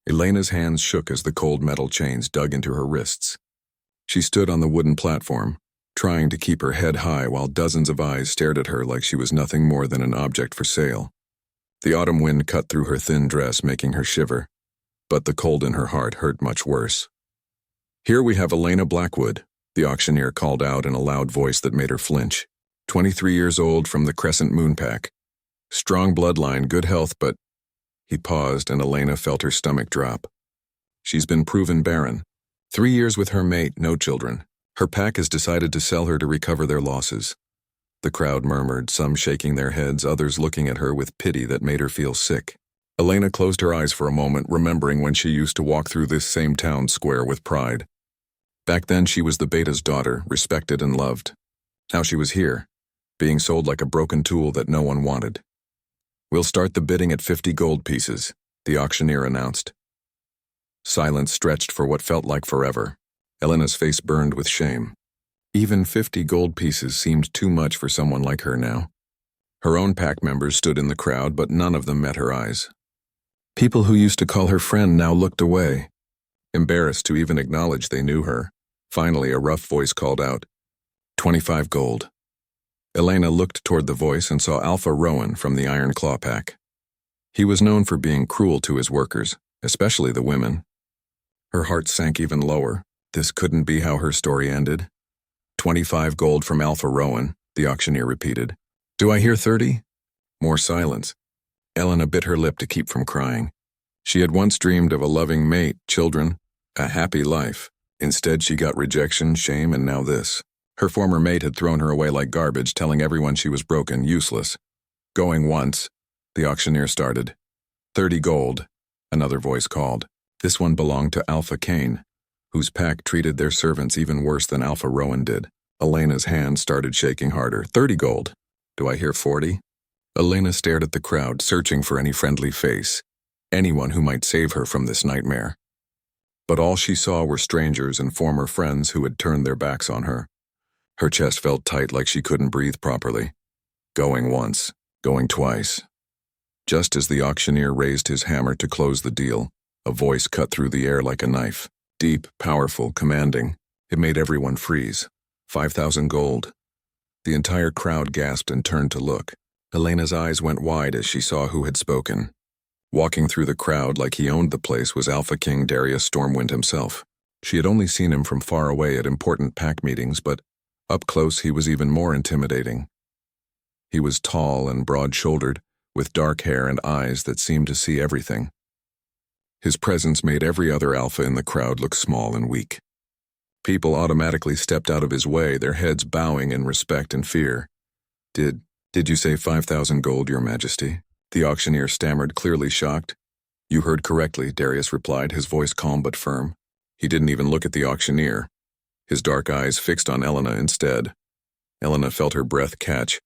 Elena's hands shook as the cold metal chains dug into her wrists. She stood on the wooden platform, trying to keep her head high while dozens of eyes stared at her like she was nothing more than an object for sale. The autumn wind cut through her thin dress, making her shiver, but the cold in her heart hurt much worse. "Here we have Elena Blackwood," the auctioneer called out in a loud voice that made her flinch. 23 years old, from the Crescent Moon Pack. Strong bloodline, good health, but... He paused and Elena felt her stomach drop. She's been proven barren. 3 years with her mate, no children. Her pack has decided to sell her to recover their losses. The crowd murmured, some shaking their heads, others looking at her with pity that made her feel sick. Elena closed her eyes for a moment, remembering when she used to walk through this same town square with pride. Back then she was the beta's daughter, respected and loved. Now she was here, being sold like a broken tool that no one wanted. "We'll start the bidding at 50 gold pieces," the auctioneer announced. Silence stretched for what felt like forever. Elena's face burned with shame. Even 50 gold pieces seemed too much for someone like her now. Her own pack members stood in the crowd, but none of them met her eyes. People who used to call her friend now looked away, embarrassed to even acknowledge they knew her. Finally, a rough voice called out, 25 gold. Elena looked toward the voice and saw Alpha Rowan from the Iron Claw Pack. He was known for being cruel to his workers, especially the women. Her heart sank even lower. This couldn't be how her story ended. 25 gold from Alpha Rowan, the auctioneer repeated. "Do I hear 30? More silence. Elena bit her lip to keep from crying. She had once dreamed of a loving mate, children, a happy life. Instead, she got rejection, shame, and now this. Her former mate had thrown her away like garbage, telling everyone she was broken, useless. "Going once," the auctioneer started. 30 gold, another voice called. This one belonged to Alpha Kane, whose pack treated their servants even worse than Alpha Rowan did. Elena's hand started shaking harder. 30 gold. Do I hear 40? Elena stared at the crowd, searching for any friendly face, anyone who might save her from this nightmare. But all she saw were strangers and former friends who had turned their backs on her. Her chest felt tight, like she couldn't breathe properly. Going once, going twice. Just as the auctioneer raised his hammer to close the deal, a voice cut through the air like a knife. Deep, powerful, commanding. It made everyone freeze. 5,000 gold. The entire crowd gasped and turned to look. Elena's eyes went wide as she saw who had spoken. Walking through the crowd like he owned the place was Alpha King Darius Stormwind himself. She had only seen him from far away at important pack meetings, but up close he was even more intimidating. He was tall and broad-shouldered, with dark hair and eyes that seemed to see everything. His presence made every other alpha in the crowd look small and weak. People automatically stepped out of his way, their heads bowing in respect and fear. Did you say 5,000 gold, Your Majesty?" The auctioneer stammered, clearly shocked. "You heard correctly," Darius replied, his voice calm but firm. He didn't even look at the auctioneer. His dark eyes fixed on Elena instead. Elena felt her breath catch.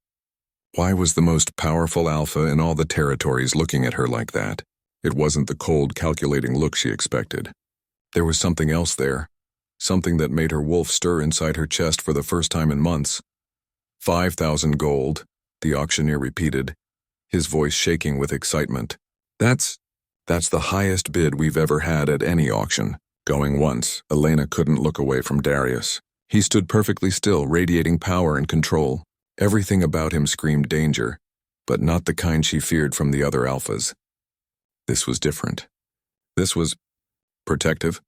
Why was the most powerful alpha in all the territories looking at her like that? It wasn't the cold, calculating look she expected. There was something else there, something that made her wolf stir inside her chest for the first time in months. 5,000 gold, the auctioneer repeated, his voice shaking with excitement. That's the highest bid we've ever had at any auction." Going once, Elena couldn't look away from Darius. He stood perfectly still, radiating power and control. Everything about him screamed danger, but not the kind she feared from the other alphas. This was different. This was protective.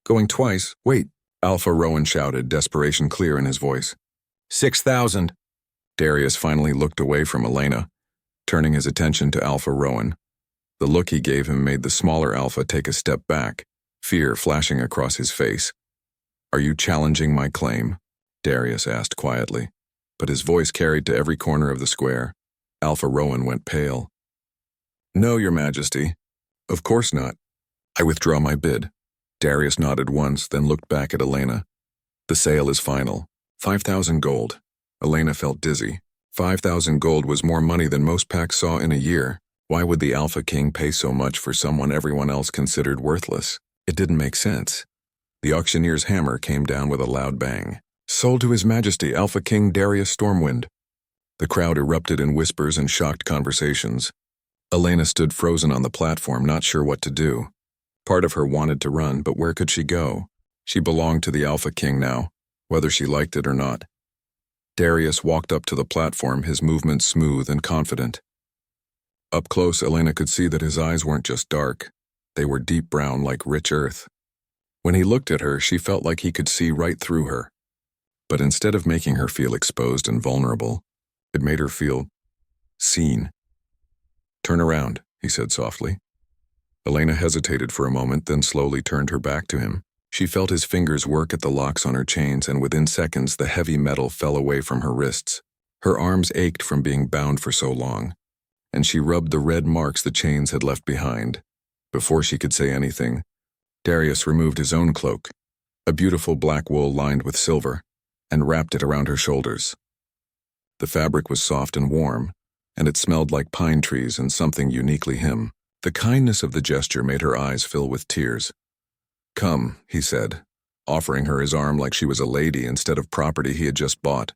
"Going twice, wait," Alpha Rowan shouted, desperation clear in his voice. 6,000. Darius finally looked away from Elena, turning his attention to Alpha Rowan. The look he gave him made the smaller alpha take a step back, fear flashing across his face. "Are you challenging my claim?" Darius asked quietly, but his voice carried to every corner of the square. Alpha Rowan went pale. "No, Your Majesty. Of course not. I withdraw my bid." Darius nodded once, then looked back at Elena. "The sale is final. 5,000 gold." Elena felt dizzy. 5,000 gold was more money than most packs saw in a year. Why would the Alpha King pay so much for someone everyone else considered worthless? It didn't make sense. The auctioneer's hammer came down with a loud bang. "Sold to His Majesty, Alpha King Darius Stormwind." The crowd erupted in whispers and shocked conversations. Elena stood frozen on the platform, not sure what to do. Part of her wanted to run, but where could she go? She belonged to the Alpha King now, whether she liked it or not. Darius walked up to the platform, his movements smooth and confident. Up close, Elena could see that his eyes weren't just dark. They were deep brown like rich earth. When he looked at her, she felt like he could see right through her. But instead of making her feel exposed and vulnerable, it made her feel seen. "Turn around," he said softly. Elena hesitated for a moment, then slowly turned her back to him. She felt his fingers work at the locks on her chains, and within seconds the heavy metal fell away from her wrists. Her arms ached from being bound for so long, and she rubbed the red marks the chains had left behind. Before she could say anything, Darius removed his own cloak, a beautiful black wool lined with silver, and wrapped it around her shoulders. The fabric was soft and warm, and it smelled like pine trees and something uniquely him. The kindness of the gesture made her eyes fill with tears. "Come," he said, offering her his arm like she was a lady instead of property he had just bought.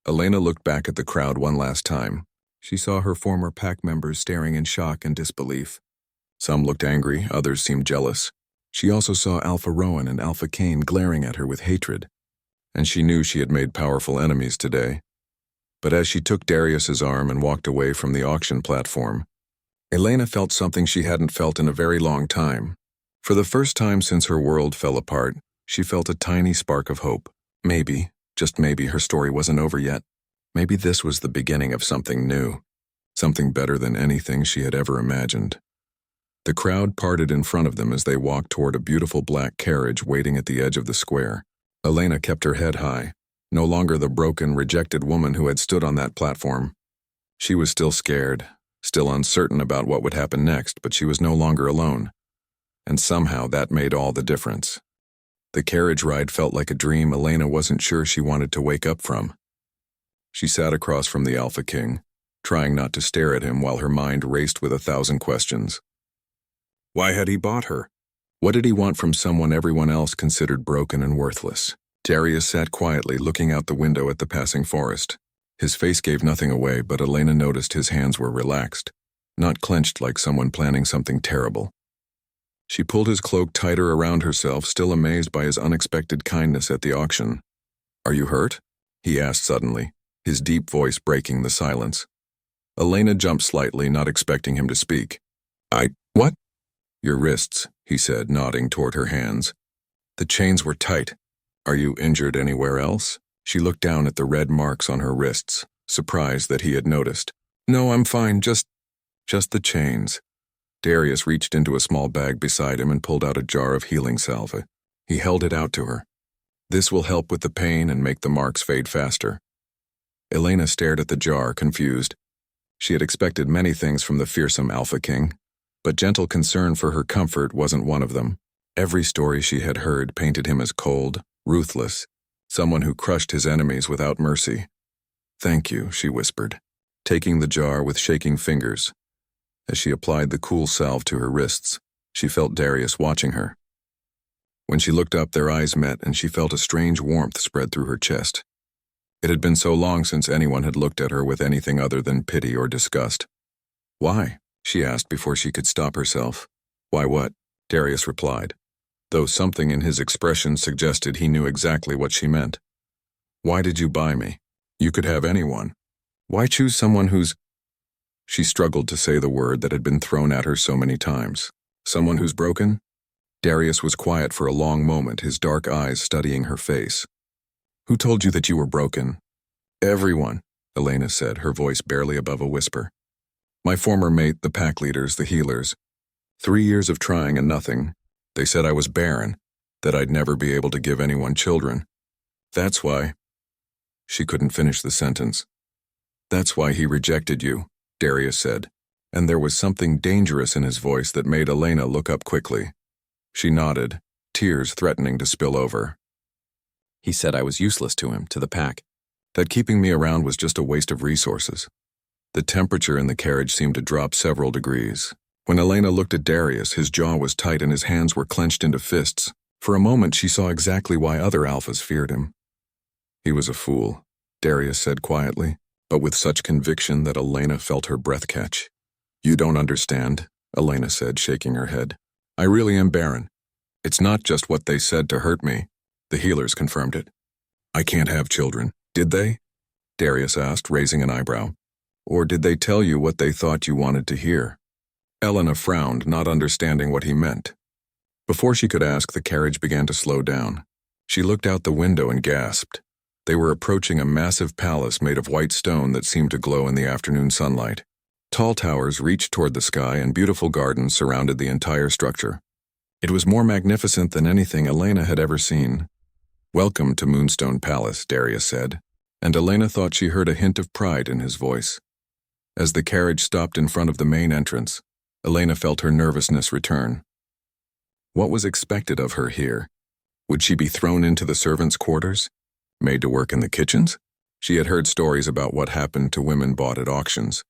Elena looked back at the crowd one last time. She saw her former pack members staring in shock and disbelief. Some looked angry, others seemed jealous. She also saw Alpha Rowan and Alpha Cain glaring at her with hatred, and she knew she had made powerful enemies today. But as she took Darius's arm and walked away from the auction platform, Elena felt something she hadn't felt in a very long time. For the first time since her world fell apart, she felt a tiny spark of hope. Maybe, just maybe, her story wasn't over yet. Maybe this was the beginning of something new, something better than anything she had ever imagined. The crowd parted in front of them as they walked toward a beautiful black carriage waiting at the edge of the square. Elena kept her head high, no longer the broken, rejected woman who had stood on that platform. She was still scared, still uncertain about what would happen next, but she was no longer alone. And somehow that made all the difference. The carriage ride felt like a dream Elena wasn't sure she wanted to wake up from. She sat across from the Alpha King, trying not to stare at him while her mind raced with 1,000 questions. Why had he bought her? What did he want from someone everyone else considered broken and worthless? Darius sat quietly, looking out the window at the passing forest. His face gave nothing away, but Elena noticed his hands were relaxed, not clenched like someone planning something terrible. She pulled his cloak tighter around herself, still amazed by his unexpected kindness at the auction. "Are you hurt?" he asked suddenly, his deep voice breaking the silence. Elena jumped slightly, not expecting him to speak. What?" "Your wrists," he said, nodding toward her hands. "The chains were tight. Are you injured anywhere else?" She looked down at the red marks on her wrists, surprised that he had noticed. "No, I'm fine, just the chains." Darius reached into a small bag beside him and pulled out a jar of healing salve. He held it out to her. "This will help with the pain and make the marks fade faster." Elena stared at the jar, confused. She had expected many things from the fearsome Alpha King, but gentle concern for her comfort wasn't one of them. Every story she had heard painted him as cold, ruthless, someone who crushed his enemies without mercy. "Thank you," she whispered, taking the jar with shaking fingers. As she applied the cool salve to her wrists, she felt Darius watching her. When she looked up, their eyes met, and she felt a strange warmth spread through her chest. It had been so long since anyone had looked at her with anything other than pity or disgust. "Why?" she asked before she could stop herself. "Why what?" Darius replied, though something in his expression suggested he knew exactly what she meant. "Why did you buy me? You could have anyone. Why choose someone who's—" She struggled to say the word that had been thrown at her so many times. "Someone who's broken?" Darius was quiet for a long moment, his dark eyes studying her face. "Who told you that you were broken?" "Everyone," Elena said, her voice barely above a whisper. "My former mate, the pack leaders, the healers. 3 years of trying and nothing. They said I was barren, that I'd never be able to give anyone children. That's why—" She couldn't finish the sentence. "That's why he rejected you," Darius said, and there was something dangerous in his voice that made Elena look up quickly. She nodded, tears threatening to spill over. "He said I was useless to him, to the pack, that keeping me around was just a waste of resources." The temperature in the carriage seemed to drop several degrees. When Elena looked at Darius, his jaw was tight and his hands were clenched into fists. For a moment, she saw exactly why other alphas feared him. "He was a fool," Darius said quietly, but with such conviction that Elena felt her breath catch. "You don't understand," Elena said, shaking her head. I really am Barren. It's not just what they said to hurt me. The healers confirmed it. I can't have children. Did they? Darius asked, raising an eyebrow. Or did they tell you what they thought you wanted to hear? Elena frowned, not understanding what he meant. Before she could ask, the carriage began to slow down. She looked out the window and gasped. They were approaching a massive palace made of white stone that seemed to glow in the afternoon sunlight. Tall towers reached toward the sky and beautiful gardens surrounded the entire structure. It was more magnificent than anything Elena had ever seen. "Welcome to Moonstone Palace," Darius said, and Elena thought she heard a hint of pride in his voice. As the carriage stopped in front of the main entrance, Elena felt her nervousness return. What was expected of her here? Would she be thrown into the servants' quarters? Made to work in the kitchens? She had heard stories about what happened to women bought at auctions.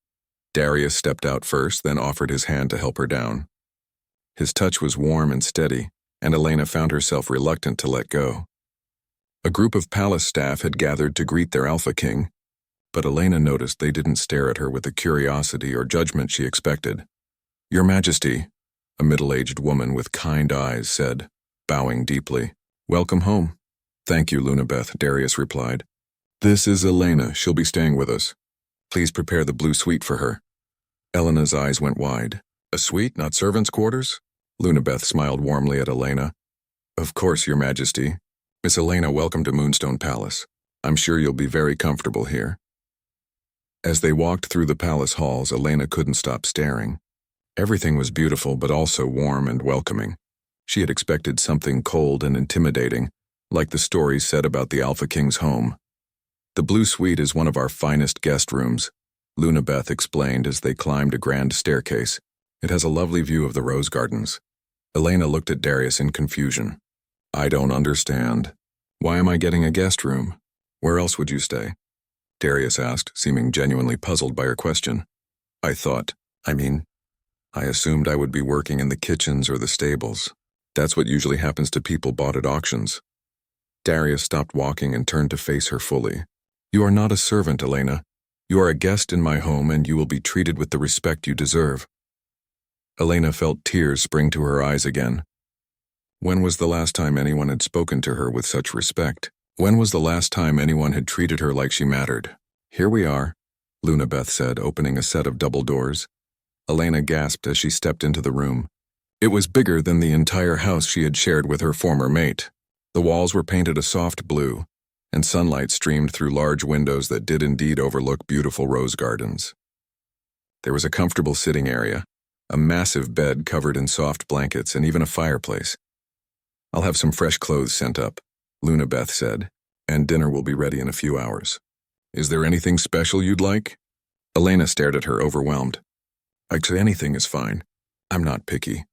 Darius stepped out first, then offered his hand to help her down. His touch was warm and steady, and Elena found herself reluctant to let go. A group of palace staff had gathered to greet their Alpha King, but Elena noticed they didn't stare at her with the curiosity or judgment she expected. "Your Majesty," a middle-aged woman with kind eyes said, bowing deeply. "Welcome home." "Thank you, Lunabeth," Darius replied. "This is Elena. She'll be staying with us. Please prepare the blue suite for her." Elena's eyes went wide. "A suite, not servants' quarters?" Lunabeth smiled warmly at Elena. "Of course, Your Majesty. Miss Elena, welcome to Moonstone Palace. I'm sure you'll be very comfortable here." As they walked through the palace halls, Elena couldn't stop staring. Everything was beautiful but also warm and welcoming. She had expected something cold and intimidating, like the stories said about the Alpha King's home. "The blue suite is one of our finest guest rooms," Lunabeth explained as they climbed a grand staircase. "It has a lovely view of the rose gardens." Elena looked at Darius in confusion. "I don't understand. Why am I getting a guest room? Where else would you stay?" Darius asked, seeming genuinely puzzled by her question. I assumed I would be working in the kitchens or the stables. That's what usually happens to people bought at auctions." Darius stopped walking and turned to face her fully. "You are not a servant, Elena. You are a guest in my home and you will be treated with the respect you deserve." Elena felt tears spring to her eyes again. When was the last time anyone had spoken to her with such respect? When was the last time anyone had treated her like she mattered? "Here we are," Lunabeth said, opening a set of double doors. Elena gasped as she stepped into the room. It was bigger than the entire house she had shared with her former mate. The walls were painted a soft blue, and sunlight streamed through large windows that did indeed overlook beautiful rose gardens. There was a comfortable sitting area, a massive bed covered in soft blankets, and even a fireplace. "I'll have some fresh clothes sent up," Lunabeth said, "and dinner will be ready in a few hours. Is there anything special you'd like?" Elena stared at her, overwhelmed. "Actually, anything is fine. I'm not picky."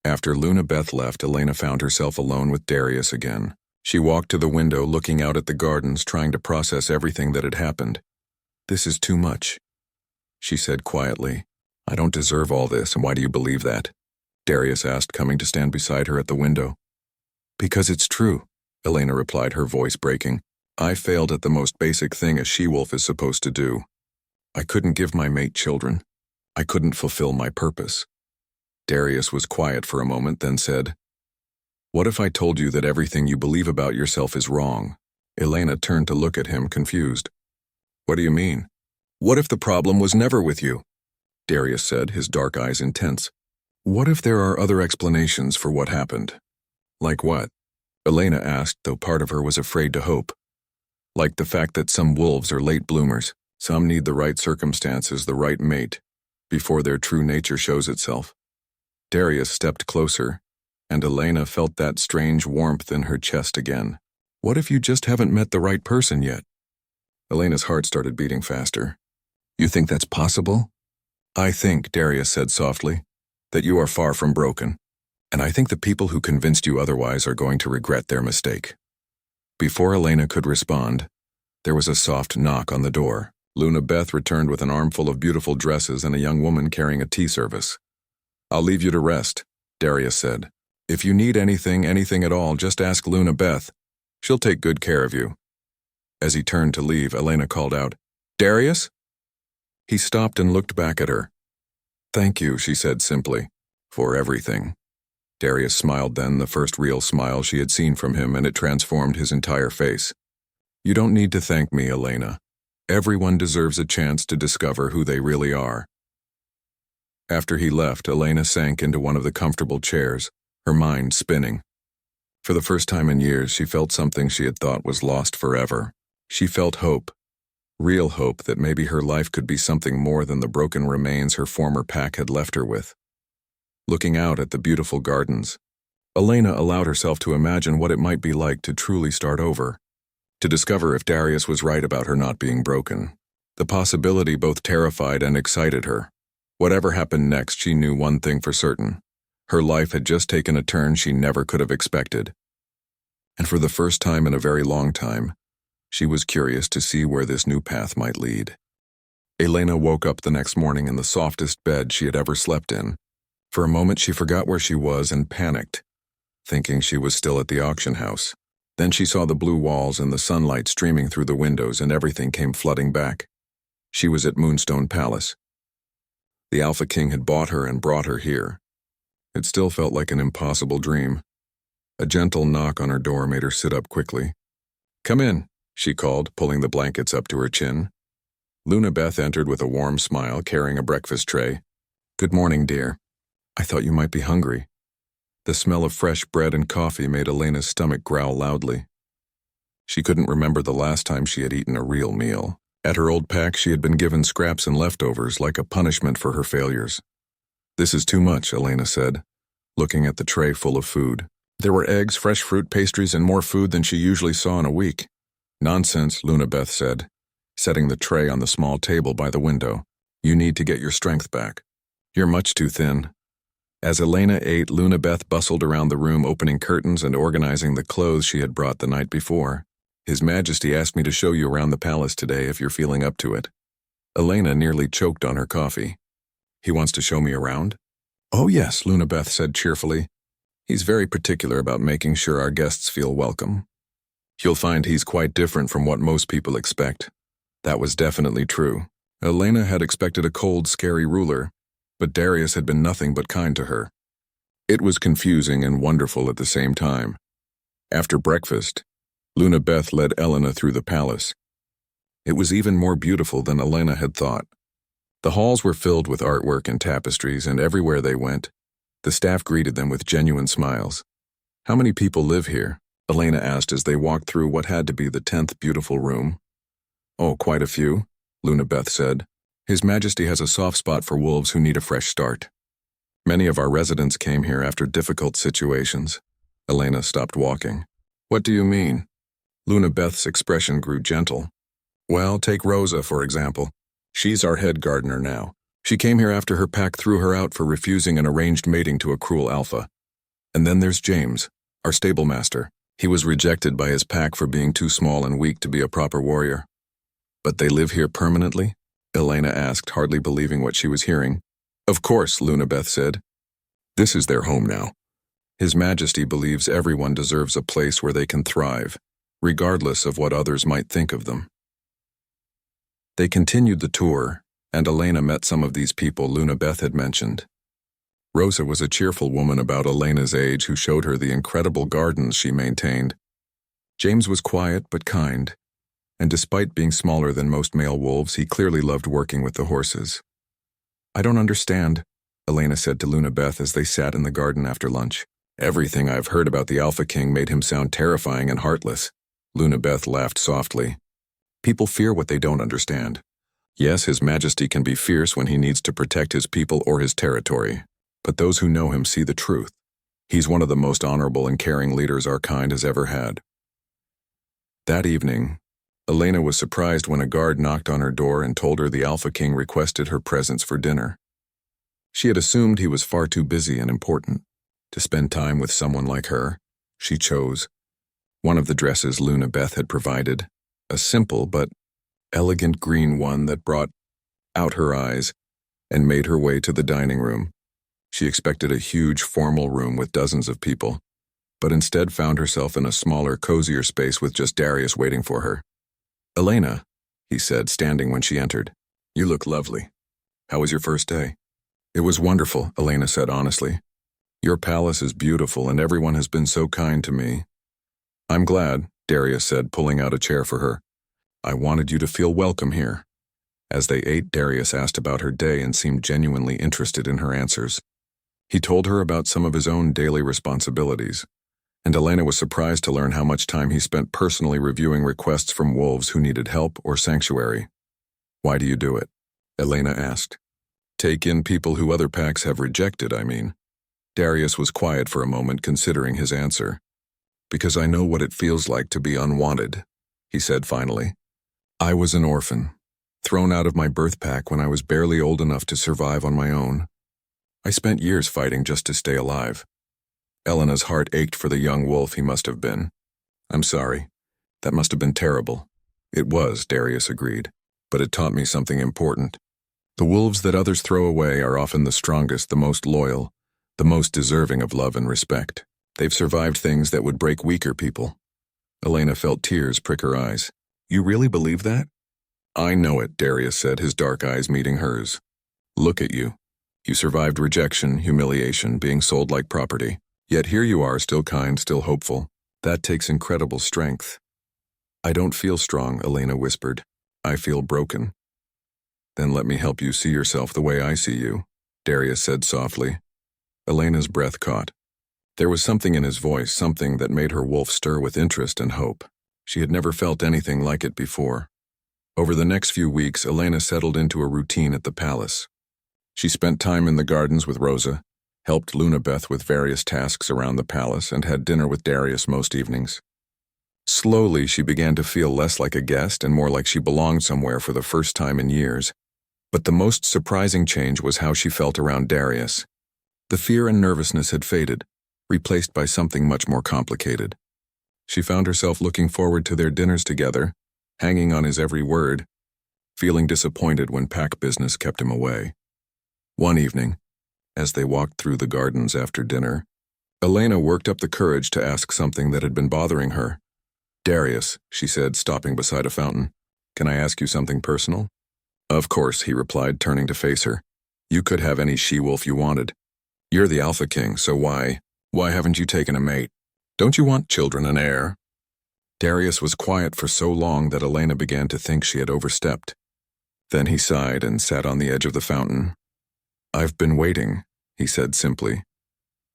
After Lunabeth left, Elena found herself alone with Darius again. She walked to the window, looking out at the gardens, trying to process everything that had happened. "This is too much," she said quietly. "I don't deserve all this, and why do you believe that?" Darius asked, coming to stand beside her at the window. "Because it's true," Elena replied, her voice breaking. "I failed at the most basic thing a she-wolf is supposed to do. I couldn't give my mate children. I couldn't fulfill my purpose." Darius was quiet for a moment, then said, "What if I told you that everything you believe about yourself is wrong?" Elena turned to look at him, confused. "What do you mean?" "What if the problem was never with you?" Darius said, his dark eyes intense. "What if there are other explanations for what happened?" "Like what?" Elena asked, though part of her was afraid to hope. "Like the fact that some wolves are late bloomers. Some need the right circumstances, the right mate, before their true nature shows itself." Darius stepped closer, and Elena felt that strange warmth in her chest again. "What if you just haven't met the right person yet?" Elena's heart started beating faster. "You think that's possible?" "I think," Darius said softly, "that you are far from broken, and I think the people who convinced you otherwise are going to regret their mistake." Before Elena could respond, there was a soft knock on the door. Lunabeth returned with an armful of beautiful dresses and a young woman carrying a tea service. "I'll leave you to rest," Darius said. "If you need anything at all, just ask Lunabeth. She'll take good care of you." As he turned to leave, Elena called out, "Darius?" He stopped and looked back at her. "Thank you," she said simply, "for everything." Darius smiled then, the first real smile she had seen from him, and it transformed his entire face. You don't need to thank me, Elena. Everyone deserves a chance to discover who they really are. After he left, Elena sank into one of the comfortable chairs, her mind spinning. For the first time in years, she felt something she had thought was lost forever. She felt hope. Real hope that maybe her life could be something more than the broken remains her former pack had left her with. Looking out at the beautiful gardens, Elena allowed herself to imagine what it might be like to truly start over, to discover if Darius was right about her not being broken. The possibility both terrified and excited her. Whatever happened next, she knew one thing for certain. Her life had just taken a turn she never could have expected. And for the first time in a very long time, she was curious to see where this new path might lead. Elena woke up the next morning in the softest bed she had ever slept in. For a moment she forgot where she was and panicked, thinking she was still at the auction house. Then she saw the blue walls and the sunlight streaming through the windows, and everything came flooding back. She was at Moonstone Palace. The Alpha King had bought her and brought her here. It still felt like an impossible dream. A gentle knock on her door made her sit up quickly. "Come in," she called, pulling the blankets up to her chin. Luna Beth entered with a warm smile, carrying a breakfast tray. "Good morning, dear. I thought you might be hungry." The smell of fresh bread and coffee made Elena's stomach growl loudly. She couldn't remember the last time she had eaten a real meal. At her old pack, she had been given scraps and leftovers like a punishment for her failures. "This is too much," Elena said, looking at the tray full of food. There were eggs, fresh fruit, pastries, and more food than she usually saw in a week. "Nonsense," Luna Beth said, setting the tray on the small table by the window. "You need to get your strength back. You're much too thin." As Elena ate, Luna Beth bustled around the room, opening curtains and organizing the clothes she had brought the night before. "His Majesty asked me to show you around the palace today if you're feeling up to it." Elena nearly choked on her coffee. "He wants to show me around?" "Oh yes," Luna Beth said cheerfully. "He's very particular about making sure our guests feel welcome. You'll find he's quite different from what most people expect." That was definitely true. Elena had expected a cold, scary ruler, but Darius had been nothing but kind to her. It was confusing and wonderful at the same time. After breakfast, Luna Beth led Elena through the palace. It was even more beautiful than Elena had thought. The halls were filled with artwork and tapestries, and everywhere they went, the staff greeted them with genuine smiles. "How many people live here?" Elena asked as they walked through what had to be the 10th beautiful room. "Oh, quite a few," Luna Beth said. "His Majesty has a soft spot for wolves who need a fresh start. Many of our residents came here after difficult situations." Elena stopped walking. "What do you mean?" Luna Beth's expression grew gentle. "Well, take Rosa, for example. She's our head gardener now. She came here after her pack threw her out for refusing an arranged mating to a cruel alpha. And then there's James, our stable master. He was rejected by his pack for being too small and weak to be a proper warrior." "But they live here permanently?" Elena asked, hardly believing what she was hearing. "Of course," Luna Beth said. "This is their home now. His Majesty believes everyone deserves a place where they can thrive, regardless of what others might think of them." They continued the tour, and Elena met some of these people Luna Beth had mentioned. Rosa was a cheerful woman about Elena's age who showed her the incredible gardens she maintained. James was quiet but kind, and despite being smaller than most male wolves, he clearly loved working with the horses. "I don't understand," Elena said to Luna Beth as they sat in the garden after lunch. "Everything I've heard about the Alpha King made him sound terrifying and heartless." Luna Beth laughed softly. "People fear what they don't understand. Yes, His Majesty can be fierce when he needs to protect his people or his territory, but those who know him see the truth. He's one of the most honorable and caring leaders our kind has ever had." That evening, Elena was surprised when a guard knocked on her door and told her the Alpha King requested her presence for dinner. She had assumed he was far too busy and important to spend time with someone like her. She chose one of the dresses Luna Beth had provided, a simple but elegant green one that brought out her eyes, and made her way to the dining room. She expected a huge, formal room with dozens of people, but instead found herself in a smaller, cozier space with just Darius waiting for her. "Elena," he said, standing when she entered. "You look lovely. How was your first day?" "It was wonderful," Elena said honestly. Your palace is beautiful and everyone has been so kind to me. I'm glad, Darius said, pulling out a chair for her. I wanted you to feel welcome here. As they ate, Darius asked about her day and seemed genuinely interested in her answers. He told her about some of his own daily responsibilities, and Elena was surprised to learn how much time he spent personally reviewing requests from wolves who needed help or sanctuary. Why do you do it? Elena asked. Take in people who other packs have rejected, I mean. Darius was quiet for a moment, considering his answer. Because I know what it feels like to be unwanted, he said finally. I was an orphan, thrown out of my birth pack when I was barely old enough to survive on my own. I spent years fighting just to stay alive. Elena's heart ached for the young wolf he must have been. I'm sorry. That must have been terrible. It was, Darius agreed, but it taught me something important. The wolves that others throw away are often the strongest, the most loyal, the most deserving of love and respect. They've survived things that would break weaker people. Elena felt tears prick her eyes. You really believe that? I know it, Darius said, his dark eyes meeting hers. Look at you. You survived rejection, humiliation, being sold like property. Yet here you are, still kind, still hopeful. That takes incredible strength. I don't feel strong, Elena whispered. I feel broken. Then let me help you see yourself the way I see you, Darius said softly. Elena's breath caught. There was something in his voice, something that made her wolf stir with interest and hope. She had never felt anything like it before. Over the next few weeks, Elena settled into a routine at the palace. She spent time in the gardens with Rosa, helped Lunabeth with various tasks around the palace, and had dinner with Darius most evenings. Slowly, she began to feel less like a guest and more like she belonged somewhere for the first time in years. But the most surprising change was how she felt around Darius. The fear and nervousness had faded, replaced by something much more complicated. She found herself looking forward to their dinners together, hanging on his every word, feeling disappointed when pack business kept him away. One evening, as they walked through the gardens after dinner, Elena worked up the courage to ask something that had been bothering her. Darius, she said, stopping beside a fountain, can I ask you something personal? Of course, he replied, turning to face her. You could have any she-wolf you wanted. You're the Alpha King, so why haven't you taken a mate? Don't you want children and heir? Darius was quiet for so long that Elena began to think she had overstepped. Then he sighed and sat on the edge of the fountain. I've been waiting, he said simply.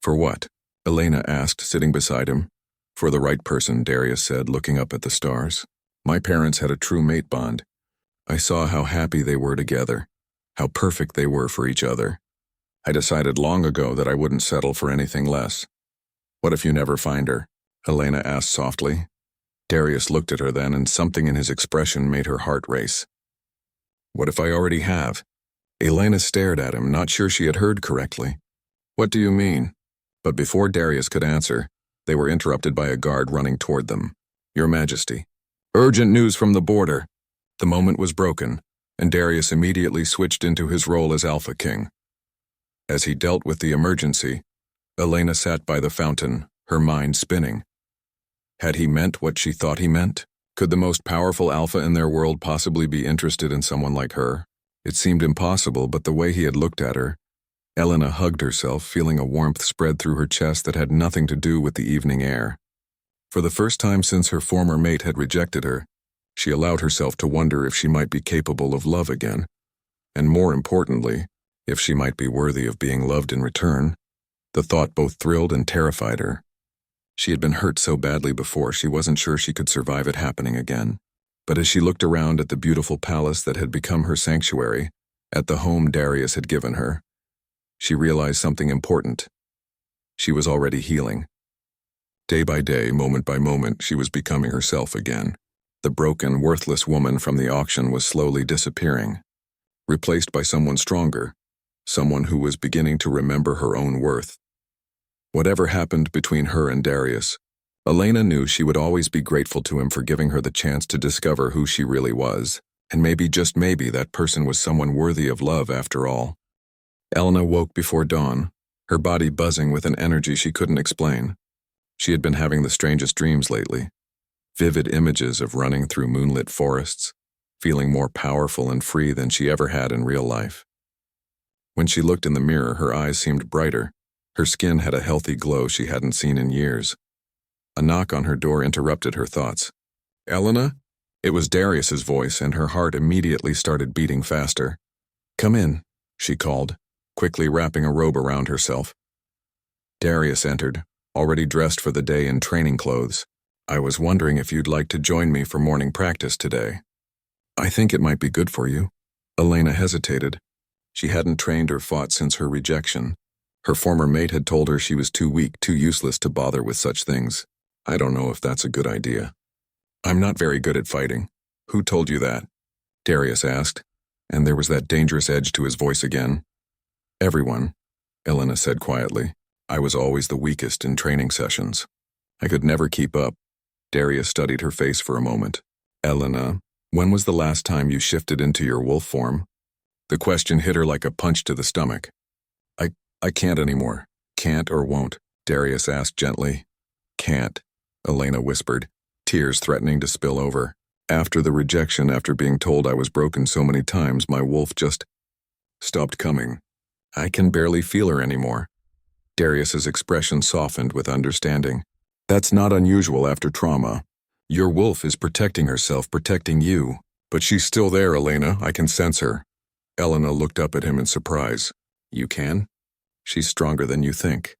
For what? Elena asked, sitting beside him. For the right person, Darius said, looking up at the stars. My parents had a true mate bond. I saw how happy they were together, how perfect they were for each other. I decided long ago that I wouldn't settle for anything less. What if you never find her? Elena asked softly. Darius looked at her then, and something in his expression made her heart race. What if I already have? Elena stared at him, not sure she had heard correctly. What do you mean? But before Darius could answer, they were interrupted by a guard running toward them. Your Majesty. Urgent news from the border. The moment was broken, and Darius immediately switched into his role as Alpha King. As he dealt with the emergency, Elena sat by the fountain, her mind spinning. Had he meant what she thought he meant? Could the most powerful alpha in their world possibly be interested in someone like her? It seemed impossible, but the way he had looked at her, Elena hugged herself, feeling a warmth spread through her chest that had nothing to do with the evening air. For the first time since her former mate had rejected her, she allowed herself to wonder if she might be capable of love again, and more importantly, if she might be worthy of being loved in return. The thought both thrilled and terrified her. She had been hurt so badly before, she wasn't sure she could survive it happening again. But as she looked around at the beautiful palace that had become her sanctuary, at the home Darius had given her, she realized something important. She was already healing. Day by day, moment by moment, she was becoming herself again. The broken, worthless woman from the auction was slowly disappearing, replaced by someone stronger, someone who was beginning to remember her own worth. Whatever happened between her and Darius, Elena knew she would always be grateful to him for giving her the chance to discover who she really was, and maybe, just maybe, that person was someone worthy of love after all. Elena woke before dawn, her body buzzing with an energy she couldn't explain. She had been having the strangest dreams lately, vivid images of running through moonlit forests, feeling more powerful and free than she ever had in real life. When she looked in the mirror, her eyes seemed brighter, Her skin had a healthy glow she hadn't seen in years. A knock on her door interrupted her thoughts. "Elena?" It was Darius's voice, and her heart immediately started beating faster. "Come in," she called, quickly wrapping a robe around herself. Darius entered, already dressed for the day in training clothes. "I was wondering if you'd like to join me for morning practice today." "I think it might be good for you." Elena hesitated. She hadn't trained or fought since her rejection. Her former mate had told her she was too weak, too useless to bother with such things. "I don't know if that's a good idea." "I'm not very good at fighting." "Who told you that?" Darius asked, and there was that dangerous edge to his voice again. "Everyone," Elena said quietly. "I was always the weakest in training sessions. I could never keep up." Darius studied her face for a moment. "Elena, when was the last time you shifted into your wolf form?" The question hit her like a punch to the stomach. I can't anymore." "Can't or won't?" Darius asked gently. "Can't," Elena whispered, tears threatening to spill over. "After the rejection, after being told I was broken so many times, my wolf just stopped coming. I can barely feel her anymore." Darius's expression softened with understanding. "That's not unusual after trauma. Your wolf is protecting herself, protecting you. But she's still there, Elena. I can sense her." Elena looked up at him in surprise. "You can?" "She's stronger than you think."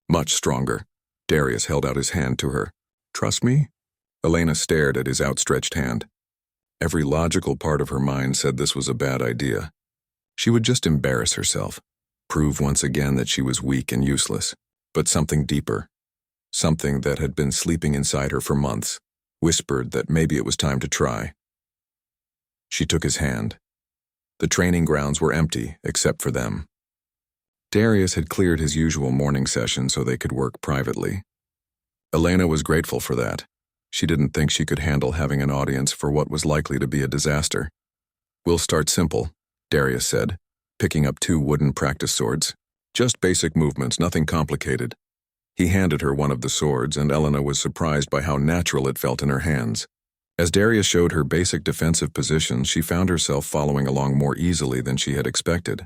"Much stronger." Darius held out his hand to her. "Trust me?" Elena stared at his outstretched hand. Every logical part of her mind said this was a bad idea. She would just embarrass herself, prove once again that she was weak and useless. But something deeper, something that had been sleeping inside her for months, whispered that maybe it was time to try. She took his hand. The training grounds were empty, except for them. Darius had cleared his usual morning session so they could work privately. Elena was grateful for that. She didn't think she could handle having an audience for what was likely to be a disaster. "We'll start simple," Darius said, picking up 2 wooden practice swords. "Just basic movements, nothing complicated." He handed her one of the swords, and Elena was surprised by how natural it felt in her hands. As Darius showed her basic defensive positions, she found herself following along more easily than she had expected.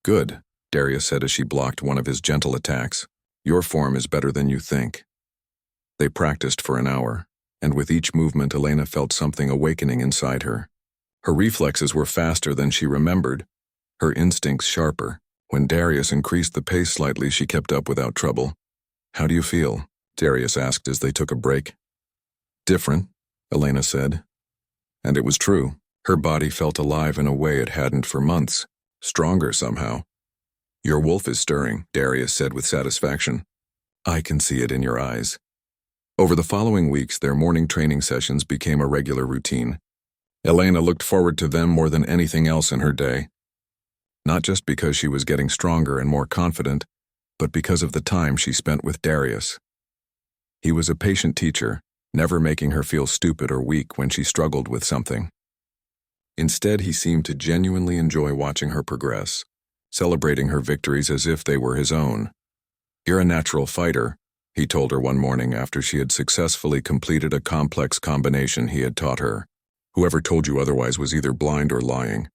"Good," Darius said as she blocked one of his gentle attacks. "Your form is better than you think." They practiced for an hour, and with each movement Elena felt something awakening inside her. Her reflexes were faster than she remembered, her instincts sharper. When Darius increased the pace slightly, she kept up without trouble. "How do you feel?" Darius asked as they took a break. "Different," Elena said. And it was true. Her body felt alive in a way it hadn't for months, stronger somehow. "Your wolf is stirring," Darius said with satisfaction. "I can see it in your eyes." Over the following weeks, their morning training sessions became a regular routine. Elena looked forward to them more than anything else in her day. Not just because she was getting stronger and more confident, but because of the time she spent with Darius. He was a patient teacher, never making her feel stupid or weak when she struggled with something. Instead, he seemed to genuinely enjoy watching her progress, celebrating her victories as if they were his own. "You're a natural fighter," he told her one morning after she had successfully completed a complex combination he had taught her. "Whoever told you otherwise was either blind or lying."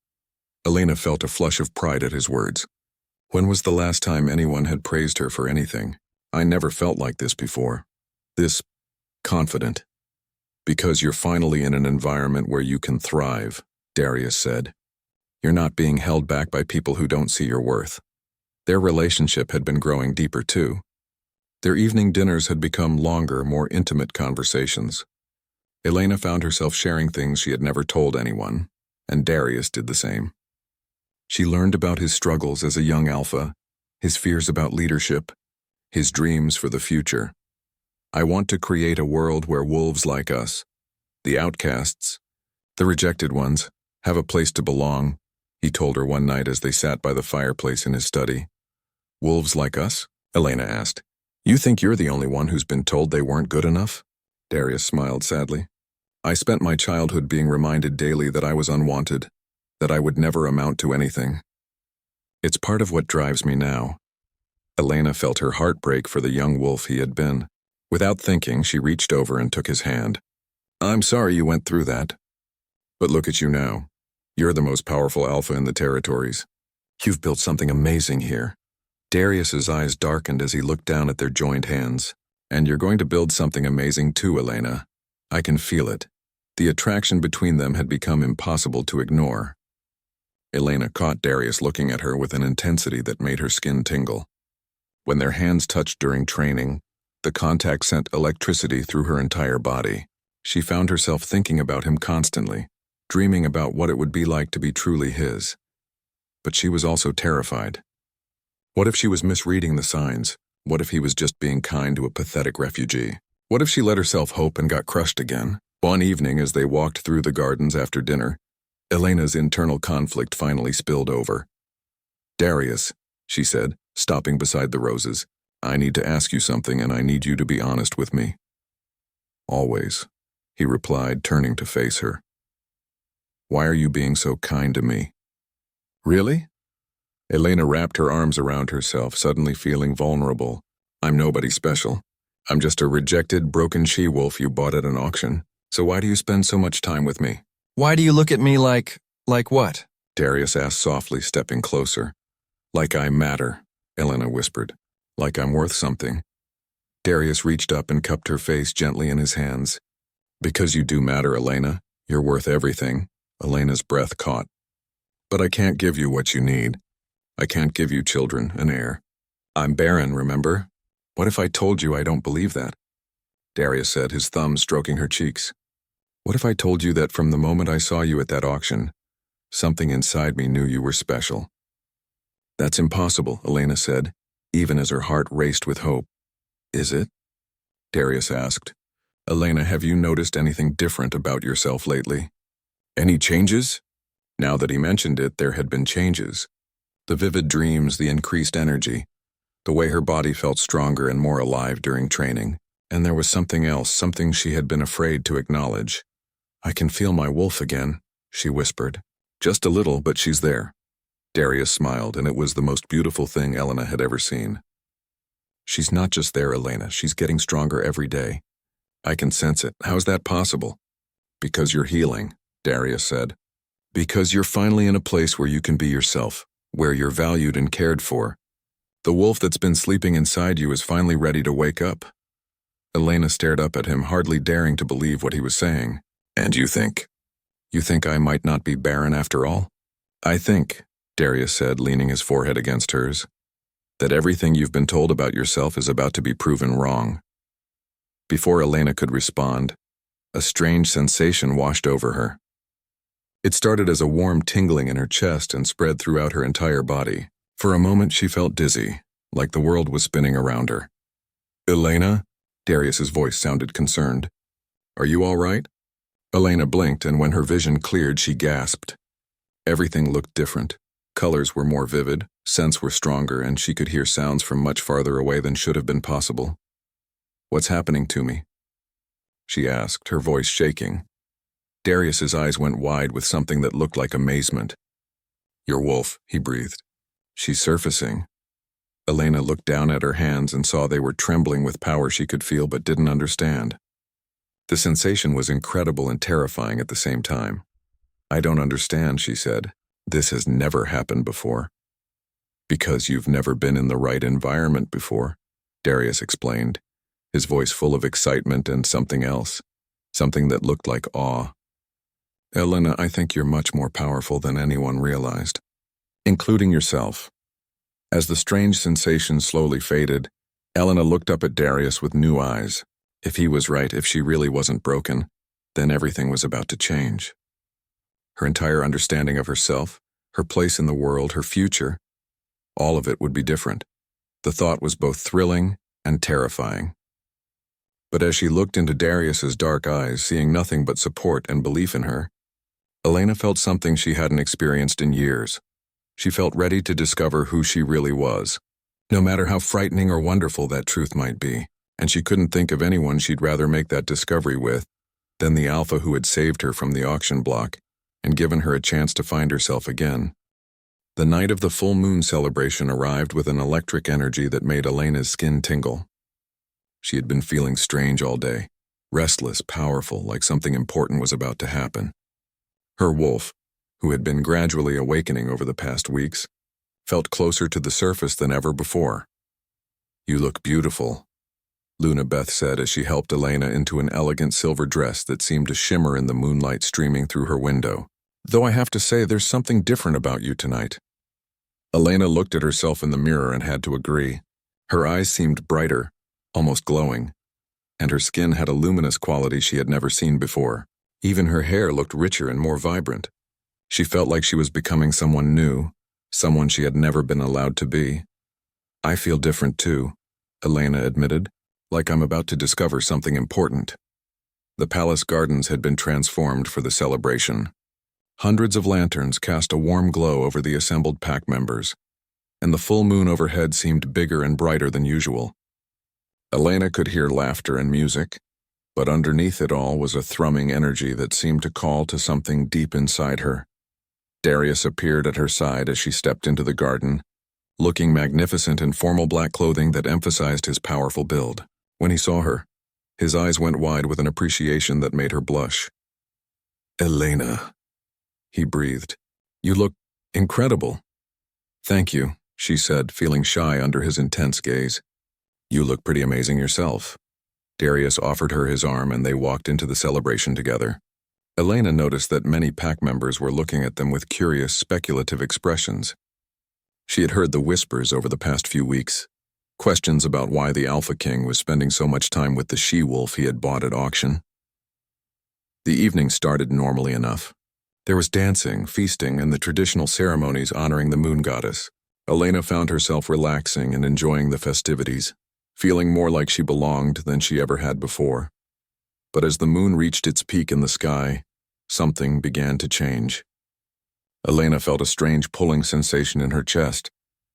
Elena felt a flush of pride at his words. When was the last time anyone had praised her for anything? "I never felt like this before. This confident." "Because you're finally in an environment where you can thrive," Darius said. "You're not being held back by people who don't see your worth." Their relationship had been growing deeper too. Their evening dinners had become longer, more intimate conversations. Elena found herself sharing things she had never told anyone, and Darius did the same. She learned about his struggles as a young alpha, his fears about leadership, his dreams for the future. "I want to create a world where wolves like us, the outcasts, the rejected ones, have a place to belong," he told her one night as they sat by the fireplace in his study. "Wolves like us?" Elena asked. "You think you're the only one who's been told they weren't good enough?" Darius smiled sadly. "I spent my childhood being reminded daily that I was unwanted, that I would never amount to anything. It's part of what drives me now." Elena felt her heart break for the young wolf he had been. Without thinking, she reached over and took his hand. "I'm sorry you went through that. But look at you now. You're the most powerful alpha in the territories. You've built something amazing here." Darius's eyes darkened as he looked down at their joined hands. And you're going to build something amazing too, Elena. I can feel it. The attraction between them had become impossible to ignore. Elena caught Darius looking at her with an intensity that made her skin tingle. When their hands touched during training, the contact sent electricity through her entire body. She found herself thinking about him constantly, dreaming about what it would be like to be truly his. But she was also terrified. What if she was misreading the signs? What if he was just being kind to a pathetic refugee? What if she let herself hope and got crushed again? One evening, as they walked through the gardens after dinner, Elena's internal conflict finally spilled over. "Darius," she said, stopping beside the roses, "I need to ask you something, and I need you to be honest with me." "Always," he replied, turning to face her. "Why are you being so kind to me?" "Really?" Elena wrapped her arms around herself, suddenly feeling vulnerable. "I'm nobody special. I'm just a rejected, broken she-wolf you bought at an auction. So why do you spend so much time with me?" "Why do you look at me like what?" Darius asked softly, stepping closer. "Like I matter," Elena whispered. "Like I'm worth something." Darius reached up and cupped her face gently in his hands. "Because you do matter, Elena. You're worth everything." Elena's breath caught. "But I can't give you what you need. I can't give you children, an heir. I'm barren, remember? What if I told you I don't believe that?" Darius said, his thumb stroking her cheeks. "What if I told you that from the moment I saw you at that auction, something inside me knew you were special?" "That's impossible," Elena said, even as her heart raced with hope. "Is it?" Darius asked. "Elena, have you noticed anything different about yourself lately? Any changes?" Now that he mentioned it, there had been changes. The vivid dreams, the increased energy, the way her body felt stronger and more alive during training. And there was something else, something she had been afraid to acknowledge. "I can feel my wolf again," she whispered. "Just a little, but she's there." Darius smiled, and it was the most beautiful thing Elena had ever seen. "She's not just there, Elena. She's getting stronger every day. I can sense it. How's that possible?" "Because you're healing," Darius said. "Because you're finally in a place where you can be yourself, where you're valued and cared for. The wolf that's been sleeping inside you is finally ready to wake up." Elena stared up at him, hardly daring to believe what he was saying. "And you think I might not be barren after all?" "I think," Darius said, leaning his forehead against hers, "that everything you've been told about yourself is about to be proven wrong." Before Elena could respond, a strange sensation washed over her. It started as a warm tingling in her chest and spread throughout her entire body. For a moment she felt dizzy, like the world was spinning around her. "Elena?" Darius's voice sounded concerned. "Are you all right?" Elena blinked, and when her vision cleared, she gasped. Everything looked different. Colors were more vivid, scents were stronger, and she could hear sounds from much farther away than should have been possible. "What's happening to me?" she asked, her voice shaking. Darius's eyes went wide with something that looked like amazement. "Your wolf," he breathed. "She's surfacing." Elena looked down at her hands and saw they were trembling with power she could feel but didn't understand. The sensation was incredible and terrifying at the same time. "I don't understand," she said. "This has never happened before." "Because you've never been in the right environment before," Darius explained, his voice full of excitement and something else, something that looked like awe. "Elena, I think you're much more powerful than anyone realized, including yourself." As the strange sensation slowly faded, Elena looked up at Darius with new eyes. If he was right, if she really wasn't broken, then everything was about to change. Her entire understanding of herself, her place in the world, her future, all of it would be different. The thought was both thrilling and terrifying. But as she looked into Darius's dark eyes, seeing nothing but support and belief in her, Elena felt something she hadn't experienced in years. She felt ready to discover who she really was, no matter how frightening or wonderful that truth might be, and she couldn't think of anyone she'd rather make that discovery with than the alpha who had saved her from the auction block and given her a chance to find herself again. The night of the full moon celebration arrived with an electric energy that made Elena's skin tingle. She had been feeling strange all day, restless, powerful, like something important was about to happen. Her wolf, who had been gradually awakening over the past weeks, felt closer to the surface than ever before. "You look beautiful," Luna Beth said as she helped Elena into an elegant silver dress that seemed to shimmer in the moonlight streaming through her window. "Though I have to say there's something different about you tonight." Elena looked at herself in the mirror and had to agree. Her eyes seemed brighter, almost glowing, and her skin had a luminous quality she had never seen before. Even her hair looked richer and more vibrant. She felt like she was becoming someone new, someone she had never been allowed to be. "I feel different too," Elena admitted, "like I'm about to discover something important." The palace gardens had been transformed for the celebration. Hundreds of lanterns cast a warm glow over the assembled pack members, and the full moon overhead seemed bigger and brighter than usual. Elena could hear laughter and music, but underneath it all was a thrumming energy that seemed to call to something deep inside her. Darius appeared at her side as she stepped into the garden, looking magnificent in formal black clothing that emphasized his powerful build. When he saw her, his eyes went wide with an appreciation that made her blush. "Elena," he breathed. "You look incredible." "Thank you," she said, feeling shy under his intense gaze. "You look pretty amazing yourself." Darius offered her his arm and they walked into the celebration together. Elena noticed that many pack members were looking at them with curious, speculative expressions. She had heard the whispers over the past few weeks, questions about why the Alpha King was spending so much time with the she-wolf he had bought at auction. The evening started normally enough. There was dancing, feasting, and the traditional ceremonies honoring the moon goddess. Elena found herself relaxing and enjoying the festivities, feeling more like she belonged than she ever had before. But as the moon reached its peak in the sky, something began to change. Elena felt a strange pulling sensation in her chest,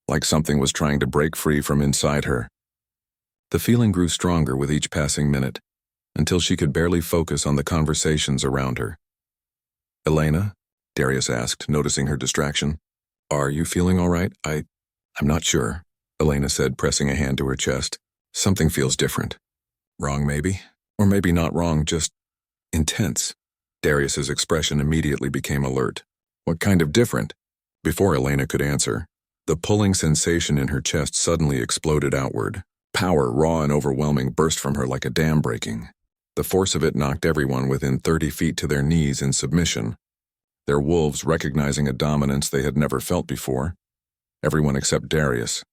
like something was trying to break free from inside her. The feeling grew stronger with each passing minute, until she could barely focus on the conversations around her. "Elena?" Darius asked, noticing her distraction. "Are you feeling all right? I'm not sure," Elena said, pressing a hand to her chest. "Something feels different. Wrong, maybe? Or maybe not wrong, just intense." Darius's expression immediately became alert. "What kind of different?" Before Elena could answer, the pulling sensation in her chest suddenly exploded outward. Power, raw and overwhelming, burst from her like a dam breaking. The force of it knocked everyone within 30 feet to their knees in submission, their wolves recognizing a dominance they had never felt before. Everyone except Darius.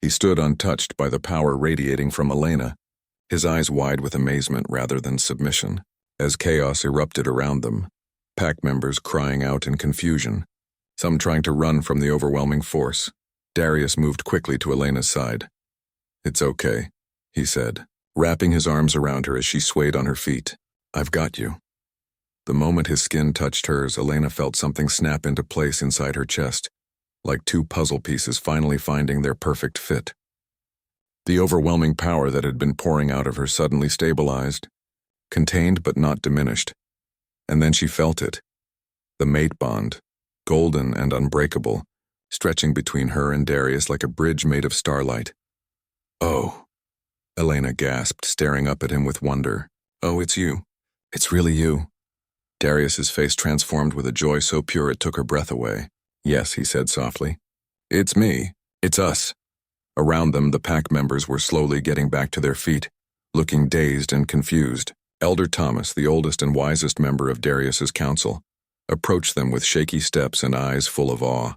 He stood untouched by the power radiating from Elena, his eyes wide with amazement rather than submission. As chaos erupted around them, pack members crying out in confusion, some trying to run from the overwhelming force, Darius moved quickly to Elena's side. "It's okay," he said, wrapping his arms around her as she swayed on her feet. "I've got you." The moment his skin touched hers, Elena felt something snap into place inside her chest, like two puzzle pieces finally finding their perfect fit. The overwhelming power that had been pouring out of her suddenly stabilized, contained but not diminished. And then she felt it. The mate bond, golden and unbreakable, stretching between her and Darius like a bridge made of starlight. "Oh," Elena gasped, staring up at him with wonder. "Oh, it's you. It's really you." Darius's face transformed with a joy so pure it took her breath away. "Yes," he said softly. "It's me. It's us." Around them, the pack members were slowly getting back to their feet, looking dazed and confused. Elder Thomas, the oldest and wisest member of Darius's council, approached them with shaky steps and eyes full of awe.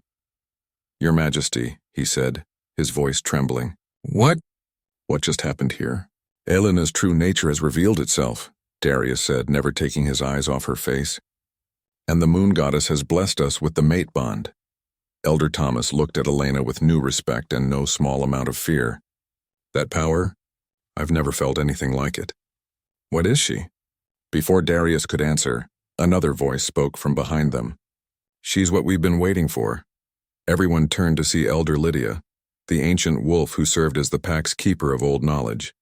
"Your Majesty," he said, his voice trembling. "What? What just happened here?" "Elena's true nature has revealed itself," Darius said, never taking his eyes off her face. "And the moon goddess has blessed us with the mate bond." Elder Thomas looked at Elena with new respect and no small amount of fear. "That power? I've never felt anything like it." "What is she?" Before Darius could answer, another voice spoke from behind them. "She's what we've been waiting for." Everyone turned to see Elder Lydia, the ancient wolf who served as the pack's keeper of old knowledge.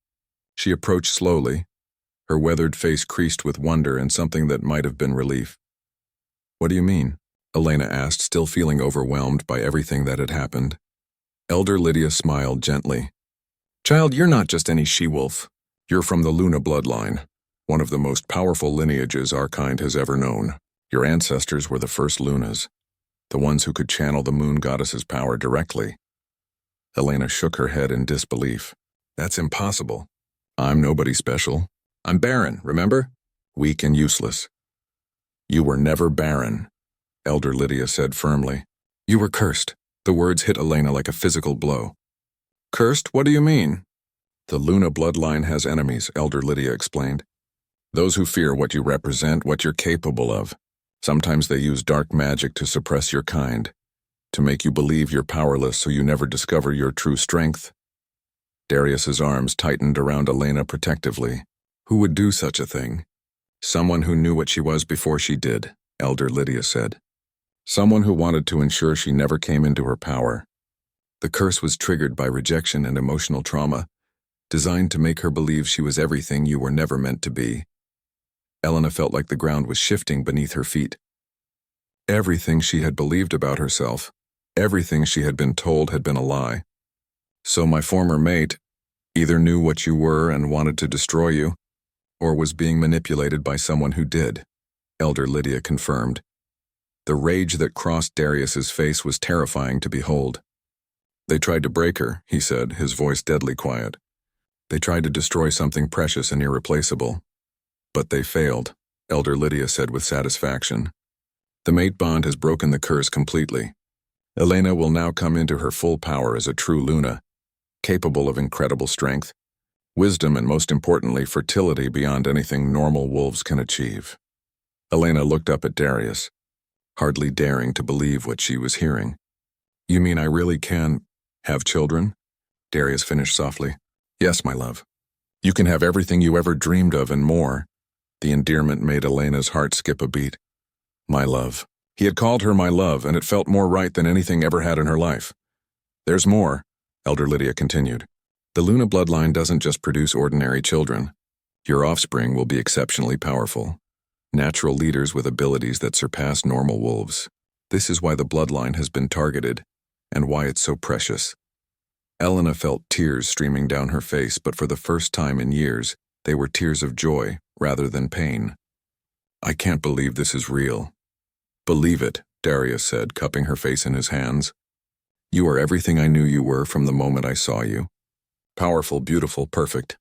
She approached slowly, her weathered face creased with wonder and something that might have been relief. "What do you mean?" Elena asked, still feeling overwhelmed by everything that had happened. Elder Lydia smiled gently. "Child, you're not just any she-wolf. You're from the Luna bloodline, one of the most powerful lineages our kind has ever known. Your ancestors were the first Lunas. the ones who could channel the moon goddess's power directly. Elena shook her head in disbelief. That's impossible. I'm nobody special. I'm Barren, remember? Weak and useless. You were never Barren, Elder Lydia said firmly. You were cursed. The words hit Elena like a physical blow. Cursed? What do you mean? The Luna bloodline has enemies, Elder Lydia explained. Those who fear what you represent, what you're capable of. Sometimes they use dark magic to suppress your kind, to make you believe you're powerless so you never discover your true strength. Darius's arms tightened around Elena protectively. Who would do such a thing? Someone who knew what she was before she did, Elder Lydia said. Someone who wanted to ensure she never came into her power. The curse was triggered by rejection and emotional trauma, designed to make her believe she was everything you were never meant to be. Elena felt like the ground was shifting beneath her feet. Everything she had believed about herself, everything she had been told had been a lie. So my former mate either knew what you were and wanted to destroy you, or was being manipulated by someone who did, Elder Lydia confirmed. The rage that crossed Darius's face was terrifying to behold. They tried to break her, he said, his voice deadly quiet. They tried to destroy something precious and irreplaceable. But they failed, Elder Lydia said with satisfaction. The mate bond has broken the curse completely. Elena will now come into her full power as a true Luna, capable of incredible strength, wisdom, and most importantly, fertility beyond anything normal wolves can achieve. Elena looked up at Darius, hardly daring to believe what she was hearing. You mean I really can have children? Darius finished softly. Yes, my love. You can have everything you ever dreamed of and more. The endearment made Elena's heart skip a beat. My love. He had called her my love, and it felt more right than anything ever had in her life. There's more, Elder Lydia continued. The Luna bloodline doesn't just produce ordinary children. Your offspring will be exceptionally powerful. Natural leaders with abilities that surpass normal wolves. This is why the bloodline has been targeted, and why it's so precious. Elena felt tears streaming down her face, but for the first time in years, they were tears of joy rather than pain. I can't believe this is real. Believe it, Darius said, cupping her face in his hands. You are everything I knew you were from the moment I saw you. Powerful, beautiful, perfect.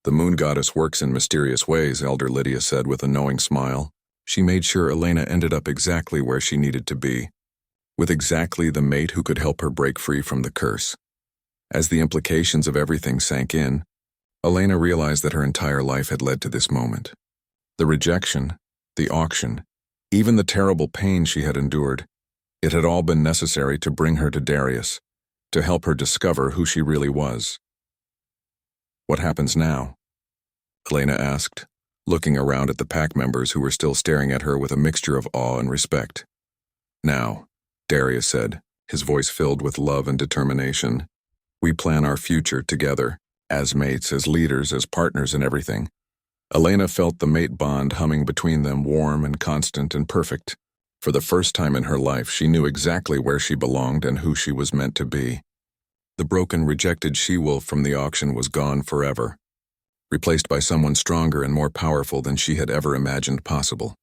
The moon goddess works in mysterious ways, Elder Lydia said with a knowing smile. She made sure Elena ended up exactly where she needed to be, with exactly the mate who could help her break free from the curse. As the implications of everything sank in, Elena realized that her entire life had led to this moment. The rejection, the auction, even the terrible pain she had endured, it had all been necessary to bring her to Darius, to help her discover who she really was. What happens now? Elena asked, looking around at the pack members who were still staring at her with a mixture of awe and respect. Now, Darius said, his voice filled with love and determination. We plan our future together, as mates, as leaders, as partners in everything. Elena felt the mate bond humming between them, warm and constant and perfect. For the first time in her life, she knew exactly where she belonged and who she was meant to be. The broken, rejected she-wolf from the auction was gone forever, replaced by someone stronger and more powerful than she had ever imagined possible.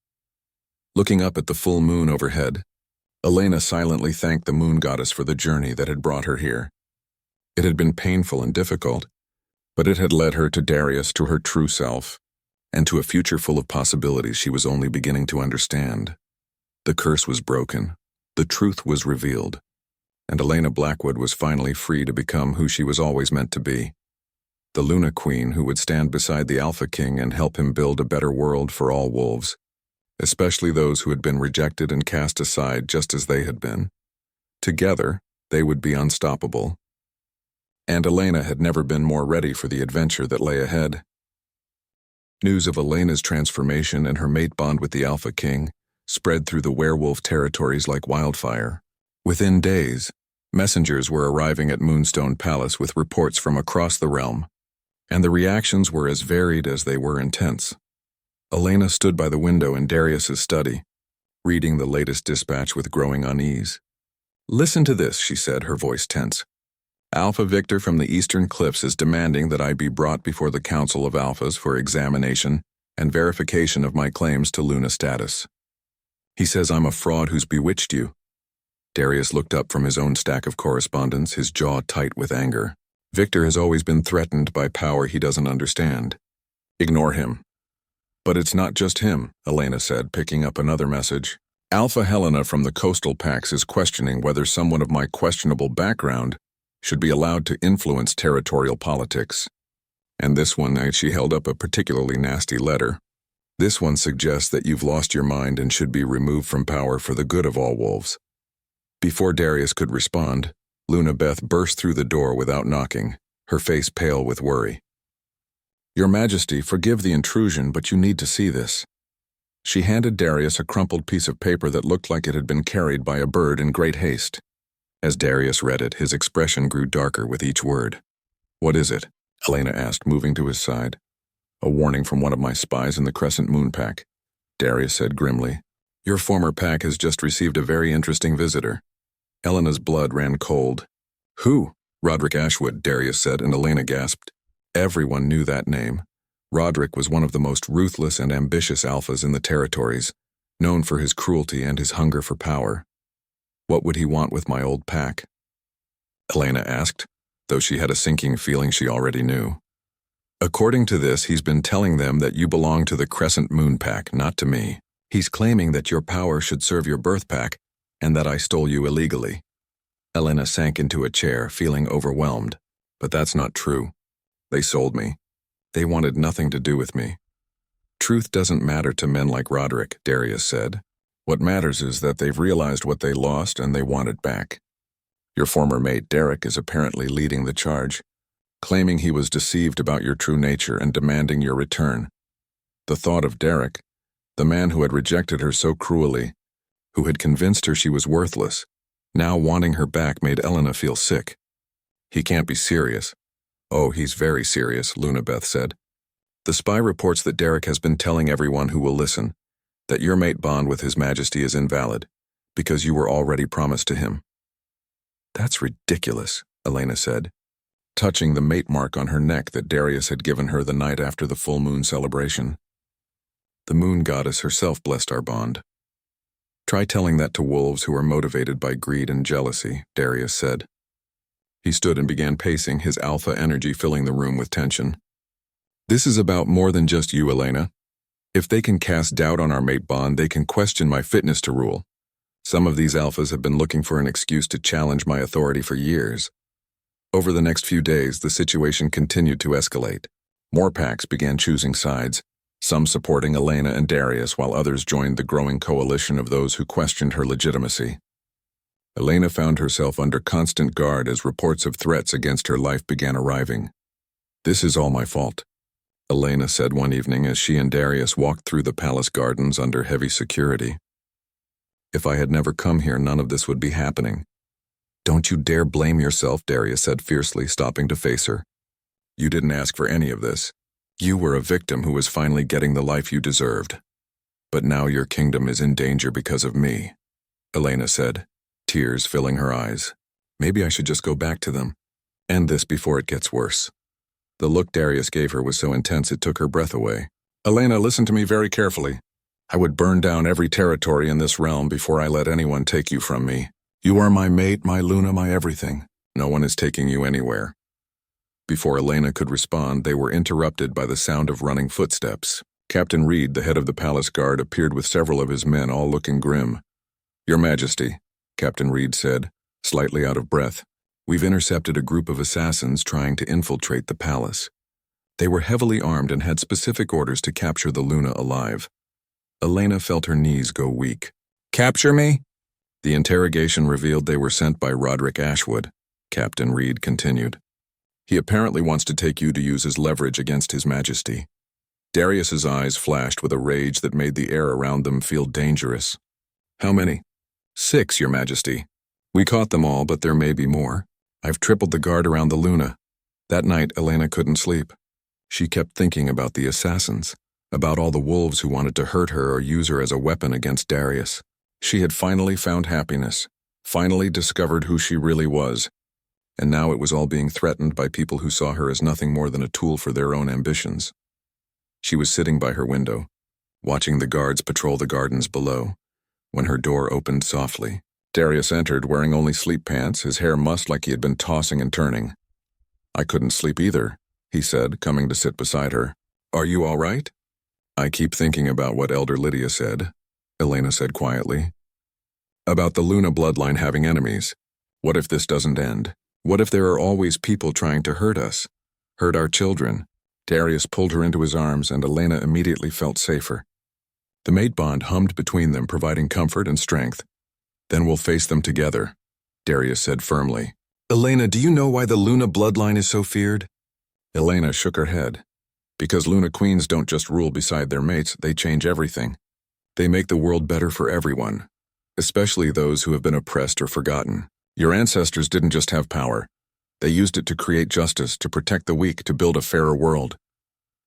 Looking up at the full moon overhead, Elena silently thanked the moon goddess for the journey that had brought her here. It had been painful and difficult, but it had led her to Darius, to her true self, and to a future full of possibilities she was only beginning to understand. The curse was broken, the truth was revealed, and Elena Blackwood was finally free to become who she was always meant to be. The Luna Queen who would stand beside the Alpha King and help him build a better world for all wolves, especially those who had been rejected and cast aside just as they had been. Together, they would be unstoppable. And Elena had never been more ready for the adventure that lay ahead. News of Elena's transformation and her mate bond with the Alpha King spread through the werewolf territories like wildfire. Within days, messengers were arriving at Moonstone Palace with reports from across the realm, and the reactions were as varied as they were intense. Elena stood by the window in Darius's study, reading the latest dispatch with growing unease. Listen to this, she said, her voice tense. Alpha Victor from the Eastern Cliffs is demanding that I be brought before the Council of Alphas for examination and verification of my claims to Luna status. He says I'm a fraud who's bewitched you, Darius looked up from his own stack of correspondence, his jaw tight with anger. Victor has always been threatened by power he doesn't understand. Ignore him. But it's not just him, Elena said, picking up another message. Alpha Helena from the coastal packs is questioning whether someone of my questionable background should be allowed to influence territorial politics. And this one night she held up a particularly nasty letter. This one suggests that you've lost your mind and should be removed from power for the good of all wolves. Before Darius could respond, Luna Beth burst through the door without knocking, her face pale with worry. Your Majesty, forgive the intrusion, but you need to see this. She handed Darius a crumpled piece of paper that looked like it had been carried by a bird in great haste. As Darius read it, his expression grew darker with each word. What is it? Elena asked, moving to his side. A warning from one of my spies in the Crescent Moon Pack, Darius said grimly. Your former pack has just received a very interesting visitor. Elena's blood ran cold. Who? Roderick Ashwood, Darius said, and Elena gasped. Everyone knew that name. Roderick was one of the most ruthless and ambitious alphas in the territories, known for his cruelty and his hunger for power. What would he want with my old pack? Elena asked, though she had a sinking feeling she already knew. According to this, he's been telling them that you belong to the Crescent Moon Pack, not to me. He's claiming that your power should serve your birth pack, and that I stole you illegally. Elena sank into a chair, feeling overwhelmed. But that's not true. They sold me. They wanted nothing to do with me. Truth doesn't matter to men like Roderick, Darius said. What matters is that they've realized what they lost and they want it back. Your former mate, Derek, is apparently leading the charge, claiming he was deceived about your true nature and demanding your return. The thought of Derek, the man who had rejected her so cruelly, who had convinced her she was worthless, now wanting her back made Elena feel sick. He can't be serious. Oh, he's very serious, Luna Beth said. The spy reports that Derek has been telling everyone who will listen that your mate bond with His Majesty is invalid, because you were already promised to him. That's ridiculous, Elena said, touching the mate mark on her neck that Darius had given her the night after the full moon celebration. The moon goddess herself blessed our bond. Try telling that to wolves who are motivated by greed and jealousy, Darius said. He stood and began pacing, his alpha energy filling the room with tension. This is about more than just you, Elena. If they can cast doubt on our mate bond, they can question my fitness to rule. Some of these alphas have been looking for an excuse to challenge my authority for years. Over the next few days, the situation continued to escalate. More packs began choosing sides, some supporting Elena and Darius, while others joined the growing coalition of those who questioned her legitimacy. Elena found herself under constant guard as reports of threats against her life began arriving. This is all my fault, Elena said one evening as she and Darius walked through the palace gardens under heavy security. If I had never come here, none of this would be happening. Don't you dare blame yourself, Darius said fiercely, stopping to face her. You didn't ask for any of this. You were a victim who was finally getting the life you deserved. But now your kingdom is in danger because of me, Elena said, tears filling her eyes. Maybe I should just go back to them. End this before it gets worse. The look Darius gave her was so intense it took her breath away. Elena, listen to me very carefully. I would burn down every territory in this realm before I let anyone take you from me. You are my mate, my Luna, my everything. No one is taking you anywhere. Before Elena could respond, they were interrupted by the sound of running footsteps. Captain Reed, the head of the palace guard, appeared with several of his men, all looking grim. Your Majesty, Captain Reed said, slightly out of breath. We've intercepted a group of assassins trying to infiltrate the palace. They were heavily armed and had specific orders to capture the Luna alive. Elena felt her knees go weak. Capture me? The interrogation revealed they were sent by Roderick Ashwood, Captain Reed continued. He apparently wants to take you to use as leverage against His Majesty. Darius's eyes flashed with a rage that made the air around them feel dangerous. How many? 6, Your Majesty. We caught them all, but there may be more. I've tripled the guard around the Luna. That night, Elena couldn't sleep. She kept thinking about the assassins, about all the wolves who wanted to hurt her or use her as a weapon against Darius. She had finally found happiness, finally discovered who she really was, and now it was all being threatened by people who saw her as nothing more than a tool for their own ambitions. She was sitting by her window, watching the guards patrol the gardens below, when her door opened softly. Darius entered wearing only sleep pants, his hair mussed like he had been tossing and turning. "I couldn't sleep either," he said, coming to sit beside her. "Are you all right?" "I keep thinking about what Elder Lydia said," Elena said quietly. "About the Luna bloodline having enemies. What if this doesn't end? What if there are always people trying to hurt us? Hurt our children?" Darius pulled her into his arms, and Elena immediately felt safer. The mate bond hummed between them, providing comfort and strength. "Then we'll face them together," Darius said firmly. "Elena, do you know why the Luna bloodline is so feared?" Elena shook her head. "Because Luna queens don't just rule beside their mates, they change everything. They make the world better for everyone, especially those who have been oppressed or forgotten. Your ancestors didn't just have power. They used it to create justice, to protect the weak, to build a fairer world."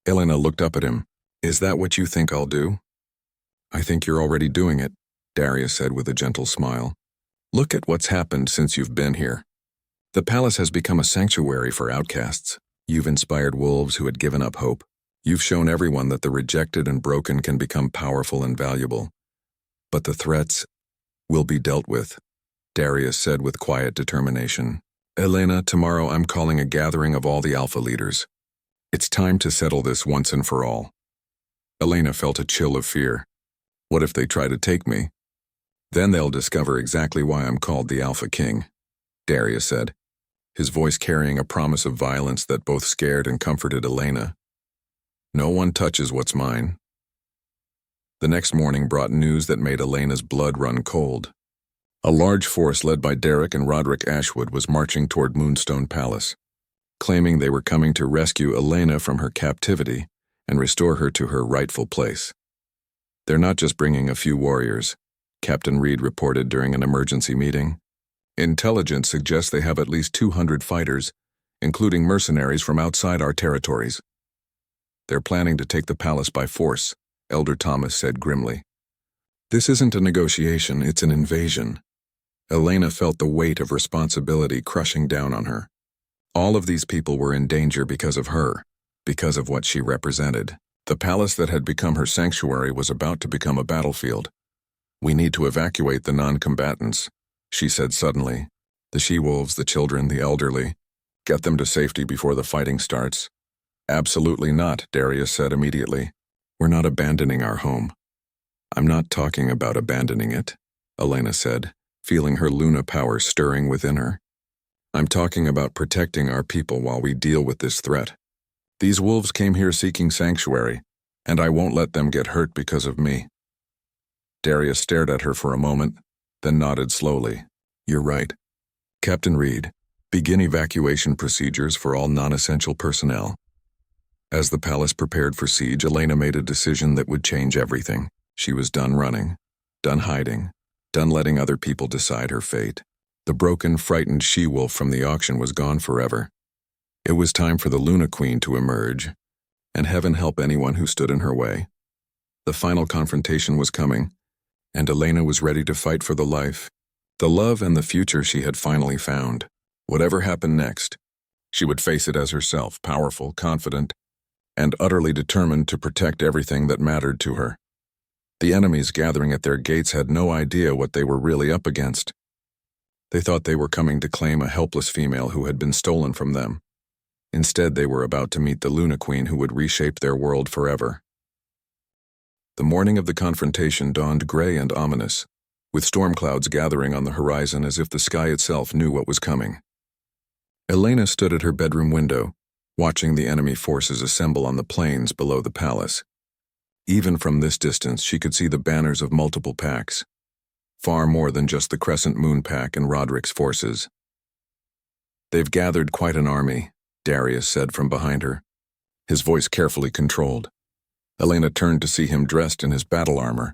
Elena looked up at him. "Is that what you think I'll do?" "I think you're already doing it," Darius said with a gentle smile. "Look at what's happened since you've been here. The palace has become a sanctuary for outcasts. You've inspired wolves who had given up hope. You've shown everyone that the rejected and broken can become powerful and valuable. But the threats will be dealt with," Darius said with quiet determination. "Elena, tomorrow I'm calling a gathering of all the Alpha leaders. It's time to settle this once and for all." Elena felt a chill of fear. What if they try to take me? "Then they'll discover exactly why I'm called the Alpha King," Darius said, his voice carrying a promise of violence that both scared and comforted Elena. "No one touches what's mine." The next morning brought news that made Elena's blood run cold. A large force led by Derek and Roderick Ashwood was marching toward Moonstone Palace, claiming they were coming to rescue Elena from her captivity and restore her to her rightful place. "They're not just bringing a few warriors," Captain Reed reported during an emergency meeting. "Intelligence suggests they have at least 200 fighters, including mercenaries from outside our territories. They're planning to take the palace by force," Elder Thomas said grimly. "This isn't a negotiation, it's an invasion." Elena felt the weight of responsibility crushing down on her. All of these people were in danger because of her, because of what she represented. The palace that had become her sanctuary was about to become a battlefield. "We need to evacuate the non-combatants," she said suddenly. "The she-wolves, the children, the elderly. Get them to safety before the fighting starts." "Absolutely not," Darius said immediately. "We're not abandoning our home." "I'm not talking about abandoning it," Elena said, feeling her Luna power stirring within her. "I'm talking about protecting our people while we deal with this threat. These wolves came here seeking sanctuary, and I won't let them get hurt because of me." Darius stared at her for a moment, then nodded slowly. "You're right. Captain Reed, begin evacuation procedures for all non-essential personnel." As the palace prepared for siege, Elena made a decision that would change everything. She was done running, done hiding, done letting other people decide her fate. The broken, frightened she-wolf from the auction was gone forever. It was time for the Luna Queen to emerge, and heaven help anyone who stood in her way. The final confrontation was coming, and Elena was ready to fight for the life, the love, and the future she had finally found. Whatever happened next, she would face it as herself, powerful, confident, and utterly determined to protect everything that mattered to her. The enemies gathering at their gates had no idea what they were really up against. They thought they were coming to claim a helpless female who had been stolen from them. Instead, they were about to meet the Luna Queen who would reshape their world forever. The morning of the confrontation dawned gray and ominous, with storm clouds gathering on the horizon as if the sky itself knew what was coming. Elena stood at her bedroom window, watching the enemy forces assemble on the plains below the palace. Even from this distance, she could see the banners of multiple packs, far more than just the Crescent Moon Pack and Roderick's forces. "They've gathered quite an army," Darius said from behind her, his voice carefully controlled. Elena turned to see him dressed in his battle armor,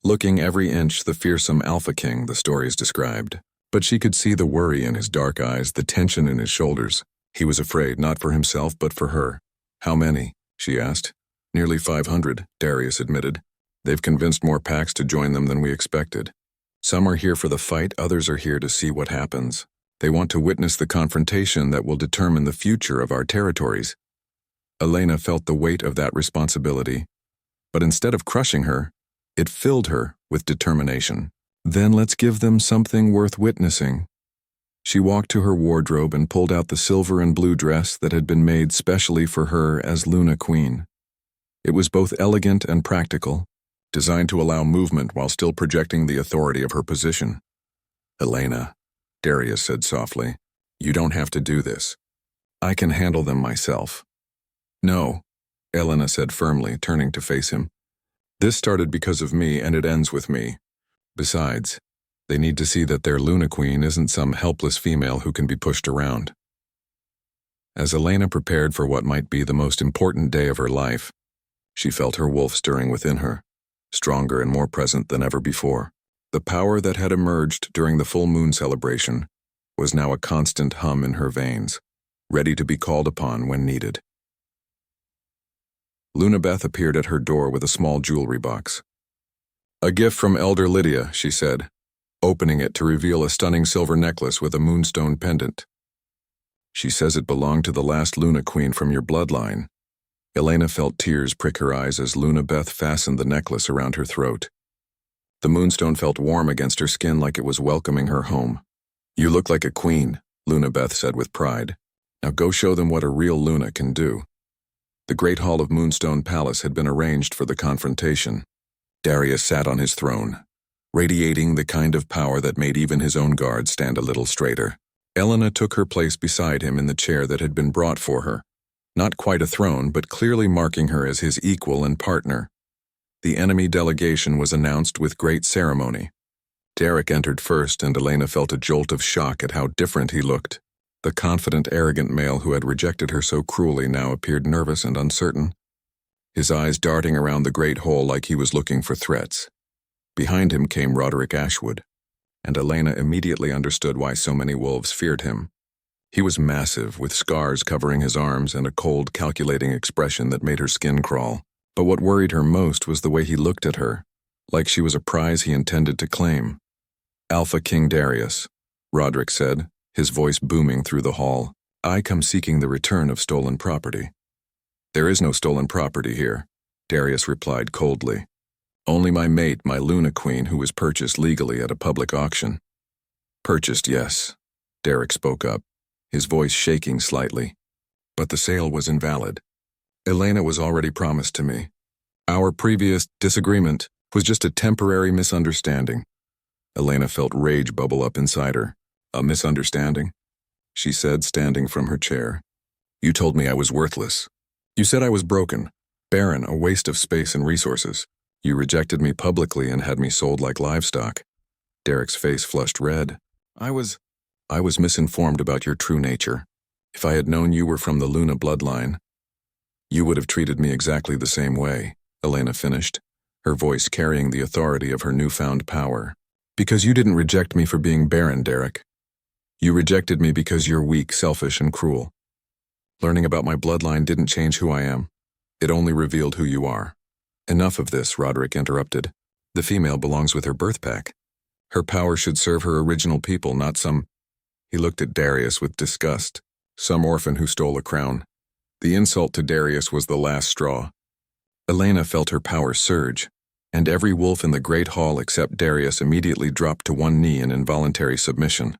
looking every inch the fearsome Alpha King the stories described. But she could see the worry in his dark eyes, the tension in his shoulders. He was afraid, not for himself, but for her. "How many?" she asked. "Nearly 500, Darius admitted. "They've convinced more packs to join them than we expected. Some are here for the fight, others are here to see what happens. They want to witness the confrontation that will determine the future of our territories." Elena felt the weight of that responsibility, but instead of crushing her, it filled her with determination. Then let's give them something worth witnessing. She walked to her wardrobe and pulled out the silver and blue dress that had been made specially for her as Luna Queen. It was both elegant and practical, designed to allow movement while still projecting the authority of her position. "Elena," Darius said softly, "you don't have to do this. I can handle them myself." "No," Elena said firmly, turning to face him. "This started because of me and it ends with me. Besides, they need to see that their Luna Queen isn't some helpless female who can be pushed around." As Elena prepared for what might be the most important day of her life, she felt her wolf stirring within her, stronger and more present than ever before. The power that had emerged during the full moon celebration was now a constant hum in her veins, ready to be called upon when needed. Lunabeth appeared at her door with a small jewelry box. "A gift from Elder Lydia," she said, opening it to reveal a stunning silver necklace with a moonstone pendant. "She says it belonged to the last Luna Queen from your bloodline." Elena felt tears prick her eyes as Lunabeth fastened the necklace around her throat. The moonstone felt warm against her skin like it was welcoming her home. "You look like a queen," Lunabeth said with pride. "Now go show them what a real Luna can do." The great hall of Moonstone Palace had been arranged for the confrontation. Darius sat on his throne, radiating the kind of power that made even his own guard stand a little straighter. Elena took her place beside him in the chair that had been brought for her, not quite a throne, but clearly marking her as his equal and partner. The enemy delegation was announced with great ceremony. Derek entered first, and Elena felt a jolt of shock at how different he looked. The confident, arrogant male who had rejected her so cruelly now appeared nervous and uncertain, his eyes darting around the great hall like he was looking for threats. Behind him came Roderick Ashwood, and Elena immediately understood why so many wolves feared him. He was massive, with scars covering his arms and a cold, calculating expression that made her skin crawl. But what worried her most was the way he looked at her, like she was a prize he intended to claim. "Alpha King Darius," Roderick said, his voice booming through the hall. "I come seeking the return of stolen property." "There is no stolen property here," Darius replied coldly. "Only my mate, my Luna Queen, who was purchased legally at a public auction." "Purchased, yes," Derek spoke up, his voice shaking slightly. "But the sale was invalid. Elena was already promised to me. Our previous disagreement was just a temporary misunderstanding." Elena felt rage bubble up inside her. "A misunderstanding?" she said, standing from her chair. "You told me I was worthless. You said I was broken, barren, a waste of space and resources. You rejected me publicly and had me sold like livestock." Derek's face flushed red. I was misinformed about your true nature. If I had known you were from the Luna bloodline, you would have treated me exactly the same way," Elena finished, her voice carrying the authority of her newfound power. "Because you didn't reject me for being barren, Derek. You rejected me because you're weak, selfish, and cruel. Learning about my bloodline didn't change who I am. It only revealed who you are." "Enough of this," Roderick interrupted. "The female belongs with her birth pack. Her power should serve her original people, not some—" He looked at Darius with disgust. "Some orphan who stole a crown." The insult to Darius was the last straw. Elena felt her power surge, and every wolf in the great hall except Darius immediately dropped to one knee in involuntary submission.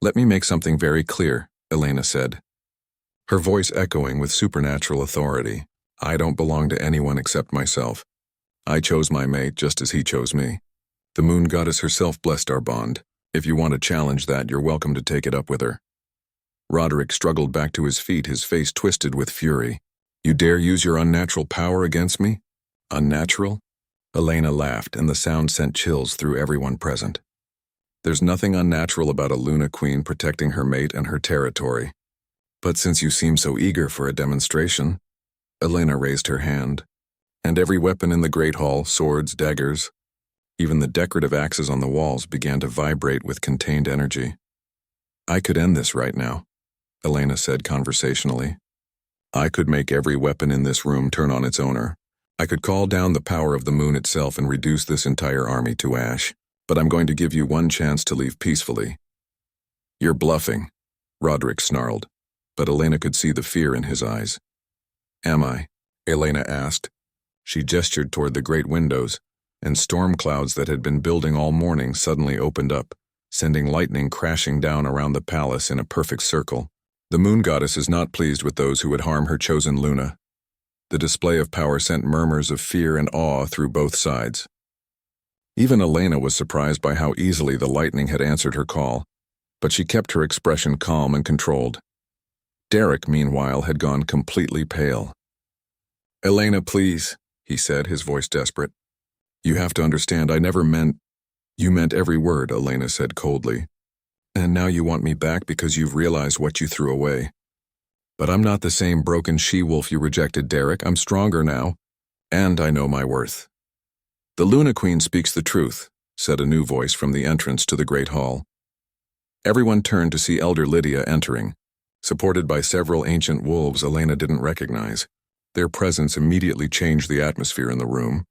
"Let me make something very clear," Elena said, her voice echoing with supernatural authority. "I don't belong to anyone except myself. I chose my mate just as he chose me. The moon goddess herself blessed our bond. If you want to challenge that, you're welcome to take it up with her." Roderick struggled back to his feet, his face twisted with fury. "You dare use your unnatural power against me? Unnatural?" Elena laughed, and the sound sent chills through everyone present. "There's nothing unnatural about a Luna Queen protecting her mate and her territory. But since you seem so eager for a demonstration," Elena raised her hand, and every weapon in the great hall, swords, daggers, even the decorative axes on the walls, began to vibrate with contained energy. "I could end this right now," Elena said conversationally. "I could make every weapon in this room turn on its owner. I could call down the power of the moon itself and reduce this entire army to ash. But I'm going to give you one chance to leave peacefully." "You're bluffing," Roderick snarled, but Elena could see the fear in his eyes. "Am I?" Elena asked. She gestured toward the great windows, and storm clouds that had been building all morning suddenly opened up, sending lightning crashing down around the palace in a perfect circle. The moon goddess is not pleased with those who would harm her chosen Luna. The display of power sent murmurs of fear and awe through both sides. Even Elena was surprised by how easily the lightning had answered her call, but she kept her expression calm and controlled. Derek, meanwhile, had gone completely pale. "Elena, please," he said, his voice desperate. "You have to understand, I never meant—" "You meant every word," Elena said coldly. "And now you want me back because you've realized what you threw away. But I'm not the same broken she-wolf you rejected, Derek. I'm stronger now, and I know my worth." "The Luna Queen speaks the truth," said a new voice from the entrance to the Great Hall. Everyone turned to see Elder Lydia entering, supported by several ancient wolves Elena didn't recognize. Their presence immediately changed the atmosphere in the room.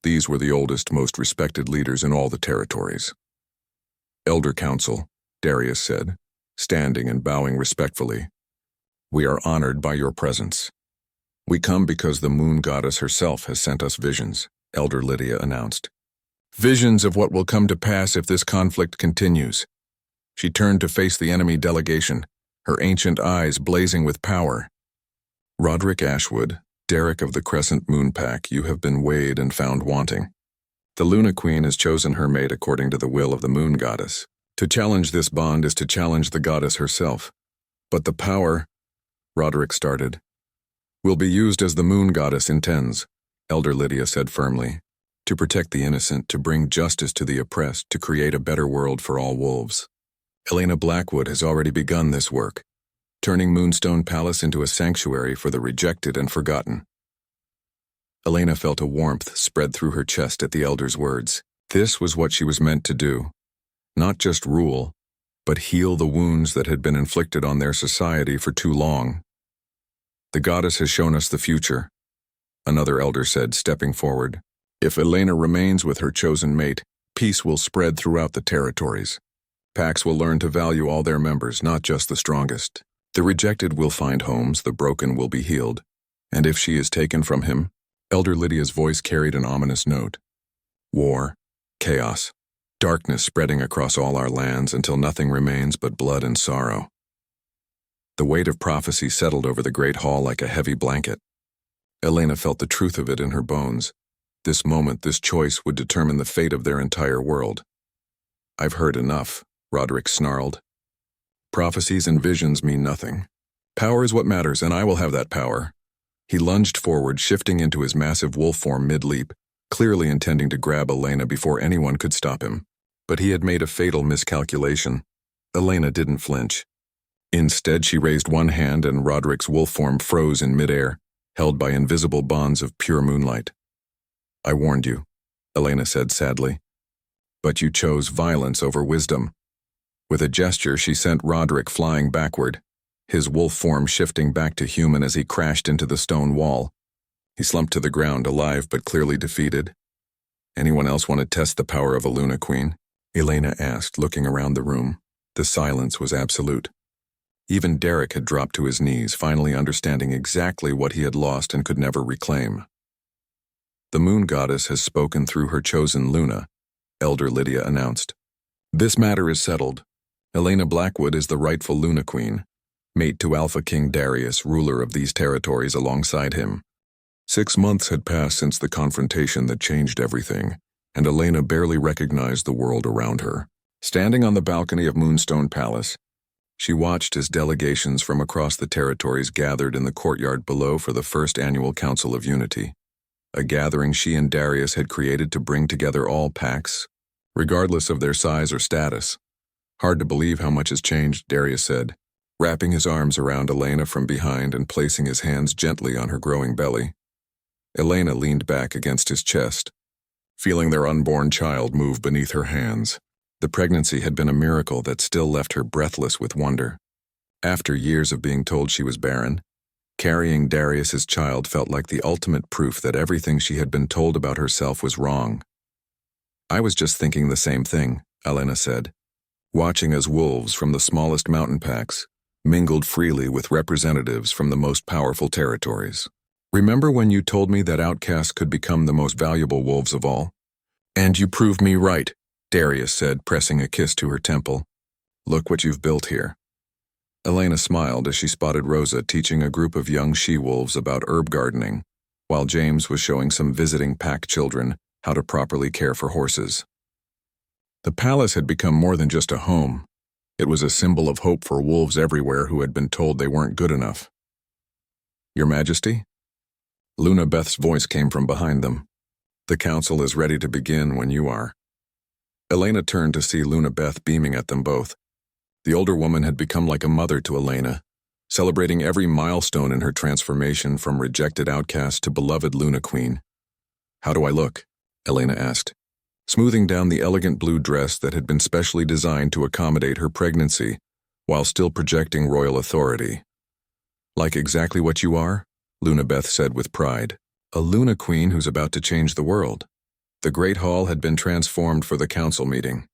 These were the oldest, most respected leaders in all the territories. "Elder Council," Darius said, standing and bowing respectfully. "We are honored by your presence. We come because the moon goddess herself has sent us visions," Elder Lydia announced. "Visions of what will come to pass if this conflict continues." She turned to face the enemy delegation, her ancient eyes blazing with power. "Roderick Ashwood, Derek of the Crescent Moon Pack, you have been weighed and found wanting. The Luna Queen has chosen her mate according to the will of the moon goddess. To challenge this bond is to challenge the goddess herself. But the power," Roderick started, "will be used as the moon goddess intends," Elder Lydia said firmly, "to protect the innocent, to bring justice to the oppressed, to create a better world for all wolves. Elena Blackwood has already begun this work, turning Moonstone Palace into a sanctuary for the rejected and forgotten." Elena felt a warmth spread through her chest at the elder's words. This was what she was meant to do. Not just rule, but heal the wounds that had been inflicted on their society for too long. "The goddess has shown us the future," another elder said, stepping forward. "If Elena remains with her chosen mate, peace will spread throughout the territories. Packs will learn to value all their members, not just the strongest. The rejected will find homes, the broken will be healed. And if she is taken from him," Elder Lydia's voice carried an ominous note. "War, chaos, darkness spreading across all our lands until nothing remains but blood and sorrow." The weight of prophecy settled over the great hall like a heavy blanket. Elena felt the truth of it in her bones. This moment, this choice would determine the fate of their entire world. "I've heard enough," Roderick snarled. "Prophecies and visions mean nothing. Power is what matters, and I will have that power." He lunged forward, shifting into his massive wolf form mid-leap, clearly intending to grab Elena before anyone could stop him. But he had made a fatal miscalculation. Elena didn't flinch. Instead, she raised one hand and Roderick's wolf form froze in midair, held by invisible bonds of pure moonlight. "I warned you," Elena said sadly. "But you chose violence over wisdom." With a gesture, she sent Roderick flying backward, his wolf form shifting back to human as he crashed into the stone wall. He slumped to the ground, alive but clearly defeated. "Anyone else want to test the power of a Luna Queen?" Elena asked, looking around the room. The silence was absolute. Even Derek had dropped to his knees, finally understanding exactly what he had lost and could never reclaim. "The moon goddess has spoken through her chosen Luna," Elder Lydia announced. "This matter is settled. Elena Blackwood is the rightful Luna Queen, mate to Alpha King Darius, ruler of these territories alongside him." 6 months had passed since the confrontation that changed everything, and Elena barely recognized the world around her. Standing on the balcony of Moonstone Palace, she watched as delegations from across the territories gathered in the courtyard below for the first annual Council of Unity, a gathering she and Darius had created to bring together all packs, regardless of their size or status. "Hard to believe how much has changed," Darius said, wrapping his arms around Elena from behind and placing his hands gently on her growing belly. Elena leaned back against his chest, feeling their unborn child move beneath her hands. The pregnancy had been a miracle that still left her breathless with wonder. After years of being told she was barren, carrying Darius's child felt like the ultimate proof that everything she had been told about herself was wrong. "I was just thinking the same thing," Elena said, watching as wolves from the smallest mountain packs mingled freely with representatives from the most powerful territories. "Remember when you told me that outcasts could become the most valuable wolves of all? And you prove me right, Darius said, pressing a kiss to her temple. Look what you've built here. Elena smiled as she spotted Rosa teaching a group of young she-wolves about herb gardening, while James was showing some visiting pack children how to properly care for horses. The palace had become more than just a home. It was a symbol of hope for wolves everywhere who had been told they weren't good enough. Your Majesty? Luna Beth's voice came from behind them. The council is ready to begin when you are. Elena turned to see Luna Beth beaming at them both. The older woman had become like a mother to Elena, celebrating every milestone in her transformation from rejected outcast to beloved Luna Queen. How do I look? Elena asked, smoothing down the elegant blue dress that had been specially designed to accommodate her pregnancy, while still projecting royal authority. Like exactly what you are, Luna Beth said with pride. A Luna Queen who's about to change the world. The Great Hall had been transformed for the council meeting.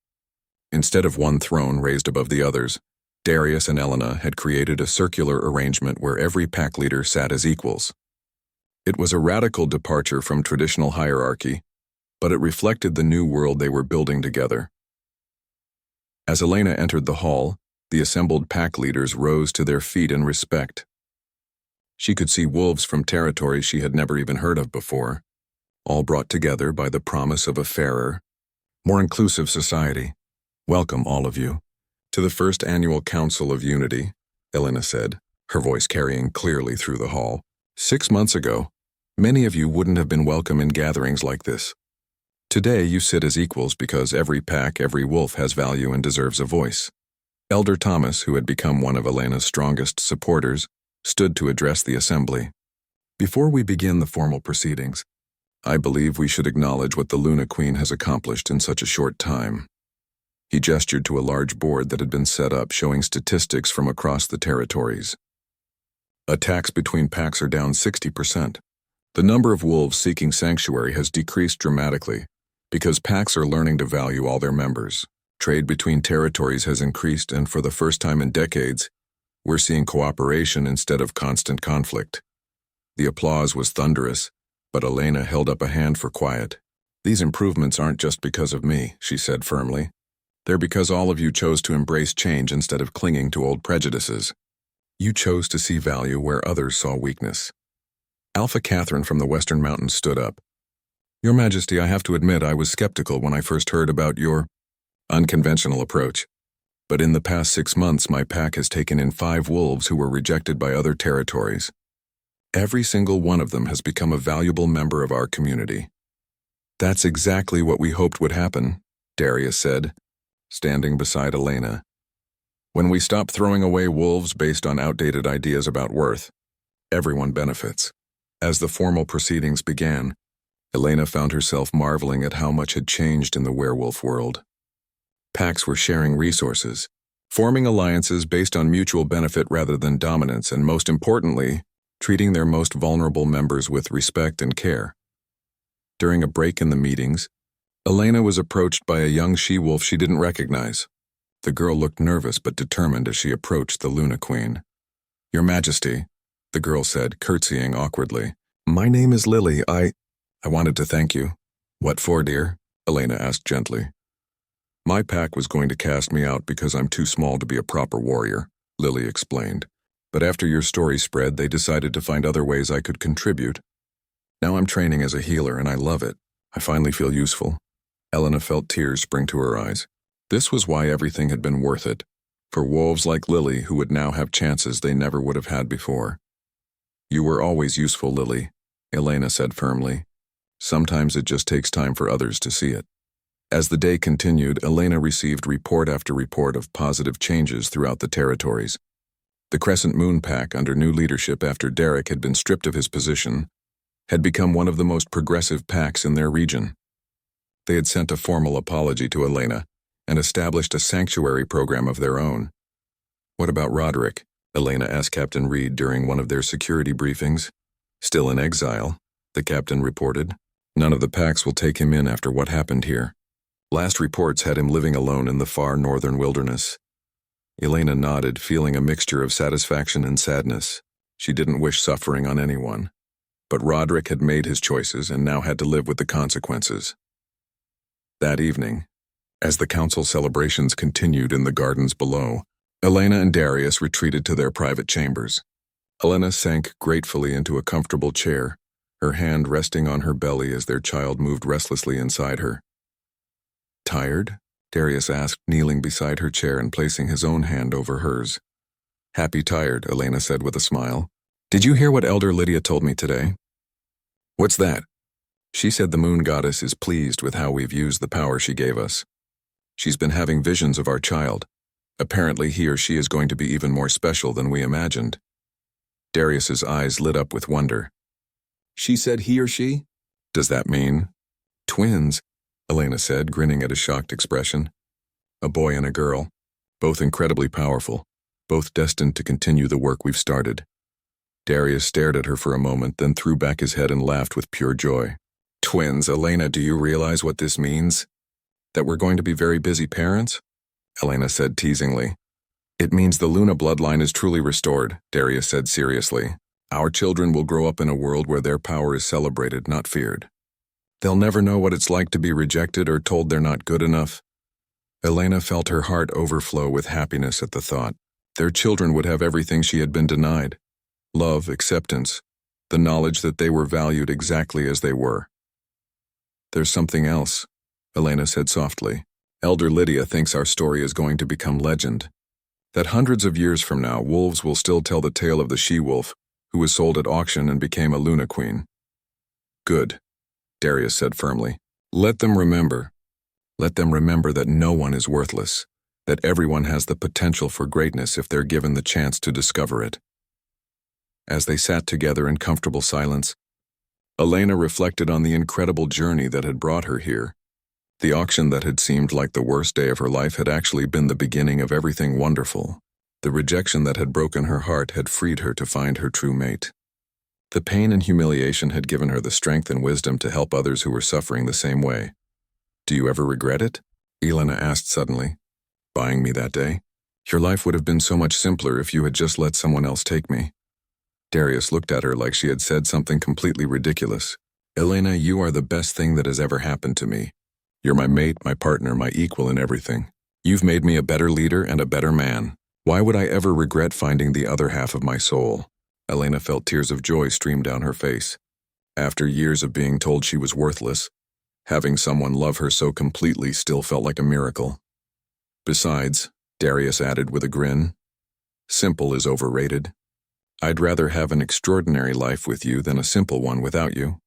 Instead of one throne raised above the others, Darius and Elena had created a circular arrangement where every pack leader sat as equals. It was a radical departure from traditional hierarchy, but it reflected the new world they were building together. As Elena entered the hall, the assembled pack leaders rose to their feet in respect. She could see wolves from territories she had never even heard of before, all brought together by the promise of a fairer, more inclusive society. Welcome, all of you, to the first annual Council of Unity, Elena said, her voice carrying clearly through the hall. 6 months ago, many of you wouldn't have been welcome in gatherings like this. Today you sit as equals because every pack, every wolf has value and deserves a voice. Elder Thomas, who had become one of Elena's strongest supporters, stood to address the assembly. Before we begin the formal proceedings, I believe we should acknowledge what the Luna Queen has accomplished in such a short time. He gestured to a large board that had been set up showing statistics from across the territories. Attacks between packs are down 60%. The number of wolves seeking sanctuary has decreased dramatically because packs are learning to value all their members. Trade between territories has increased, and for the first time in decades, we're seeing cooperation instead of constant conflict. The applause was thunderous, but Elena held up a hand for quiet. These improvements aren't just because of me, she said firmly. They're because all of you chose to embrace change instead of clinging to old prejudices. You chose to see value where others saw weakness. Alpha Catherine from the Western Mountains stood up. Your Majesty, I have to admit I was skeptical when I first heard about your unconventional approach. But in the past 6 months, my pack has taken in 5 wolves who were rejected by other territories. Every single one of them has become a valuable member of our community. That's exactly what we hoped would happen, Darius said, standing beside Elena. When we stop throwing away wolves based on outdated ideas about worth, everyone benefits. As the formal proceedings began, Elena found herself marveling at how much had changed in the werewolf world. Packs were sharing resources, forming alliances based on mutual benefit rather than dominance, and most importantly, treating their most vulnerable members with respect and care. During a break in the meetings, Elena was approached by a young she-wolf she didn't recognize. The girl looked nervous but determined as she approached the Luna Queen. Your Majesty, the girl said, curtsying awkwardly. My name is Lily. I wanted to thank you. What for, dear? Elena asked gently. My pack was going to cast me out because I'm too small to be a proper warrior, Lily explained. But after your story spread, they decided to find other ways I could contribute. Now I'm training as a healer and I love it. I finally feel useful. Elena felt tears spring to her eyes. This was why everything had been worth it, for wolves like Lily who would now have chances they never would have had before. You were always useful, Lily, Elena said firmly. Sometimes it just takes time for others to see it. As the day continued, Elena received report after report of positive changes throughout the territories. The Crescent Moon Pack, under new leadership after Derek had been stripped of his position, had become one of the most progressive packs in their region. They had sent a formal apology to Elena and established a sanctuary program of their own. What about Roderick? Elena asked Captain Reed during one of their security briefings. Still in exile, the captain reported. None of the packs will take him in after what happened here. Last reports had him living alone in the far northern wilderness. Elena nodded, feeling a mixture of satisfaction and sadness. She didn't wish suffering on anyone. But Roderick had made his choices and now had to live with the consequences. That evening, as the council celebrations continued in the gardens below, Elena and Darius retreated to their private chambers. Elena sank gratefully into a comfortable chair, her hand resting on her belly as their child moved restlessly inside her. "Tired?" Darius asked, kneeling beside her chair and placing his own hand over hers. "Happy tired," Elena said with a smile. "Did you hear what Elder Lydia told me today?" "What's that?" "She said the moon goddess is pleased with how we've used the power she gave us. She's been having visions of our child. Apparently he or she is going to be even more special than we imagined." Darius's eyes lit up with wonder. "She said he or she? Does that mean twins?" Elena said, grinning at a shocked expression. "A boy and a girl, both incredibly powerful, both destined to continue the work we've started." Darius stared at her for a moment, then threw back his head and laughed with pure joy. "Twins, Elena, do you realize what this means? That we're going to be very busy parents?" Elena said teasingly. "It means the Luna bloodline is truly restored," Darius said seriously. "Our children will grow up in a world where their power is celebrated, not feared. They'll never know what it's like to be rejected or told they're not good enough." Elena felt her heart overflow with happiness at the thought. Their children would have everything she had been denied: love, acceptance, the knowledge that they were valued exactly as they were. "There's something else," Elena said softly. "Elder Lydia thinks our story is going to become legend. That hundreds of years from now, wolves will still tell the tale of the she-wolf who was sold at auction and became a Luna Queen." "Good," Darius said firmly. Let them remember that no one is worthless, that everyone has the potential for greatness if they're given the chance to discover it." As they sat together in comfortable silence, Elena reflected on the incredible journey that had brought her here. The auction that had seemed like the worst day of her life had actually been the beginning of everything wonderful. The rejection that had broken her heart had freed her to find her true mate. The pain and humiliation had given her the strength and wisdom to help others who were suffering the same way. "Do you ever regret it?" Elena asked suddenly. "Buying me that day? Your life would have been so much simpler if you had just let someone else take me." Darius looked at her like she had said something completely ridiculous. "Elena, you are the best thing that has ever happened to me. You're my mate, my partner, my equal in everything. You've made me a better leader and a better man. Why would I ever regret finding the other half of my soul?" Elena felt tears of joy stream down her face. After years of being told she was worthless, having someone love her so completely still felt like a miracle. "Besides," Darius added with a grin, "simple is overrated. I'd rather have an extraordinary life with you than a simple one without you."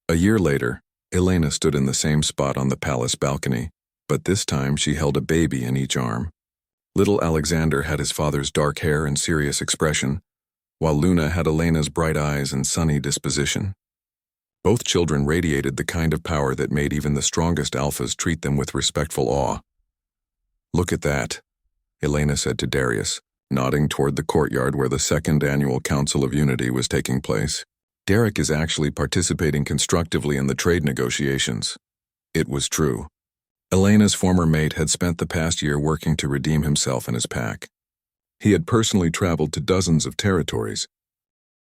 A year later, Elena stood in the same spot on the palace balcony, but this time she held a baby in each arm. Little Alexander had his father's dark hair and serious expression, while Luna had Elena's bright eyes and sunny disposition. Both children radiated the kind of power that made even the strongest alphas treat them with respectful awe. "Look at that," Elena said to Darius, nodding toward the courtyard where the second annual Council of Unity was taking place. "Derek is actually participating constructively in the trade negotiations." It was true. Elena's former mate had spent the past year working to redeem himself and his pack. He had personally traveled to dozens of territories,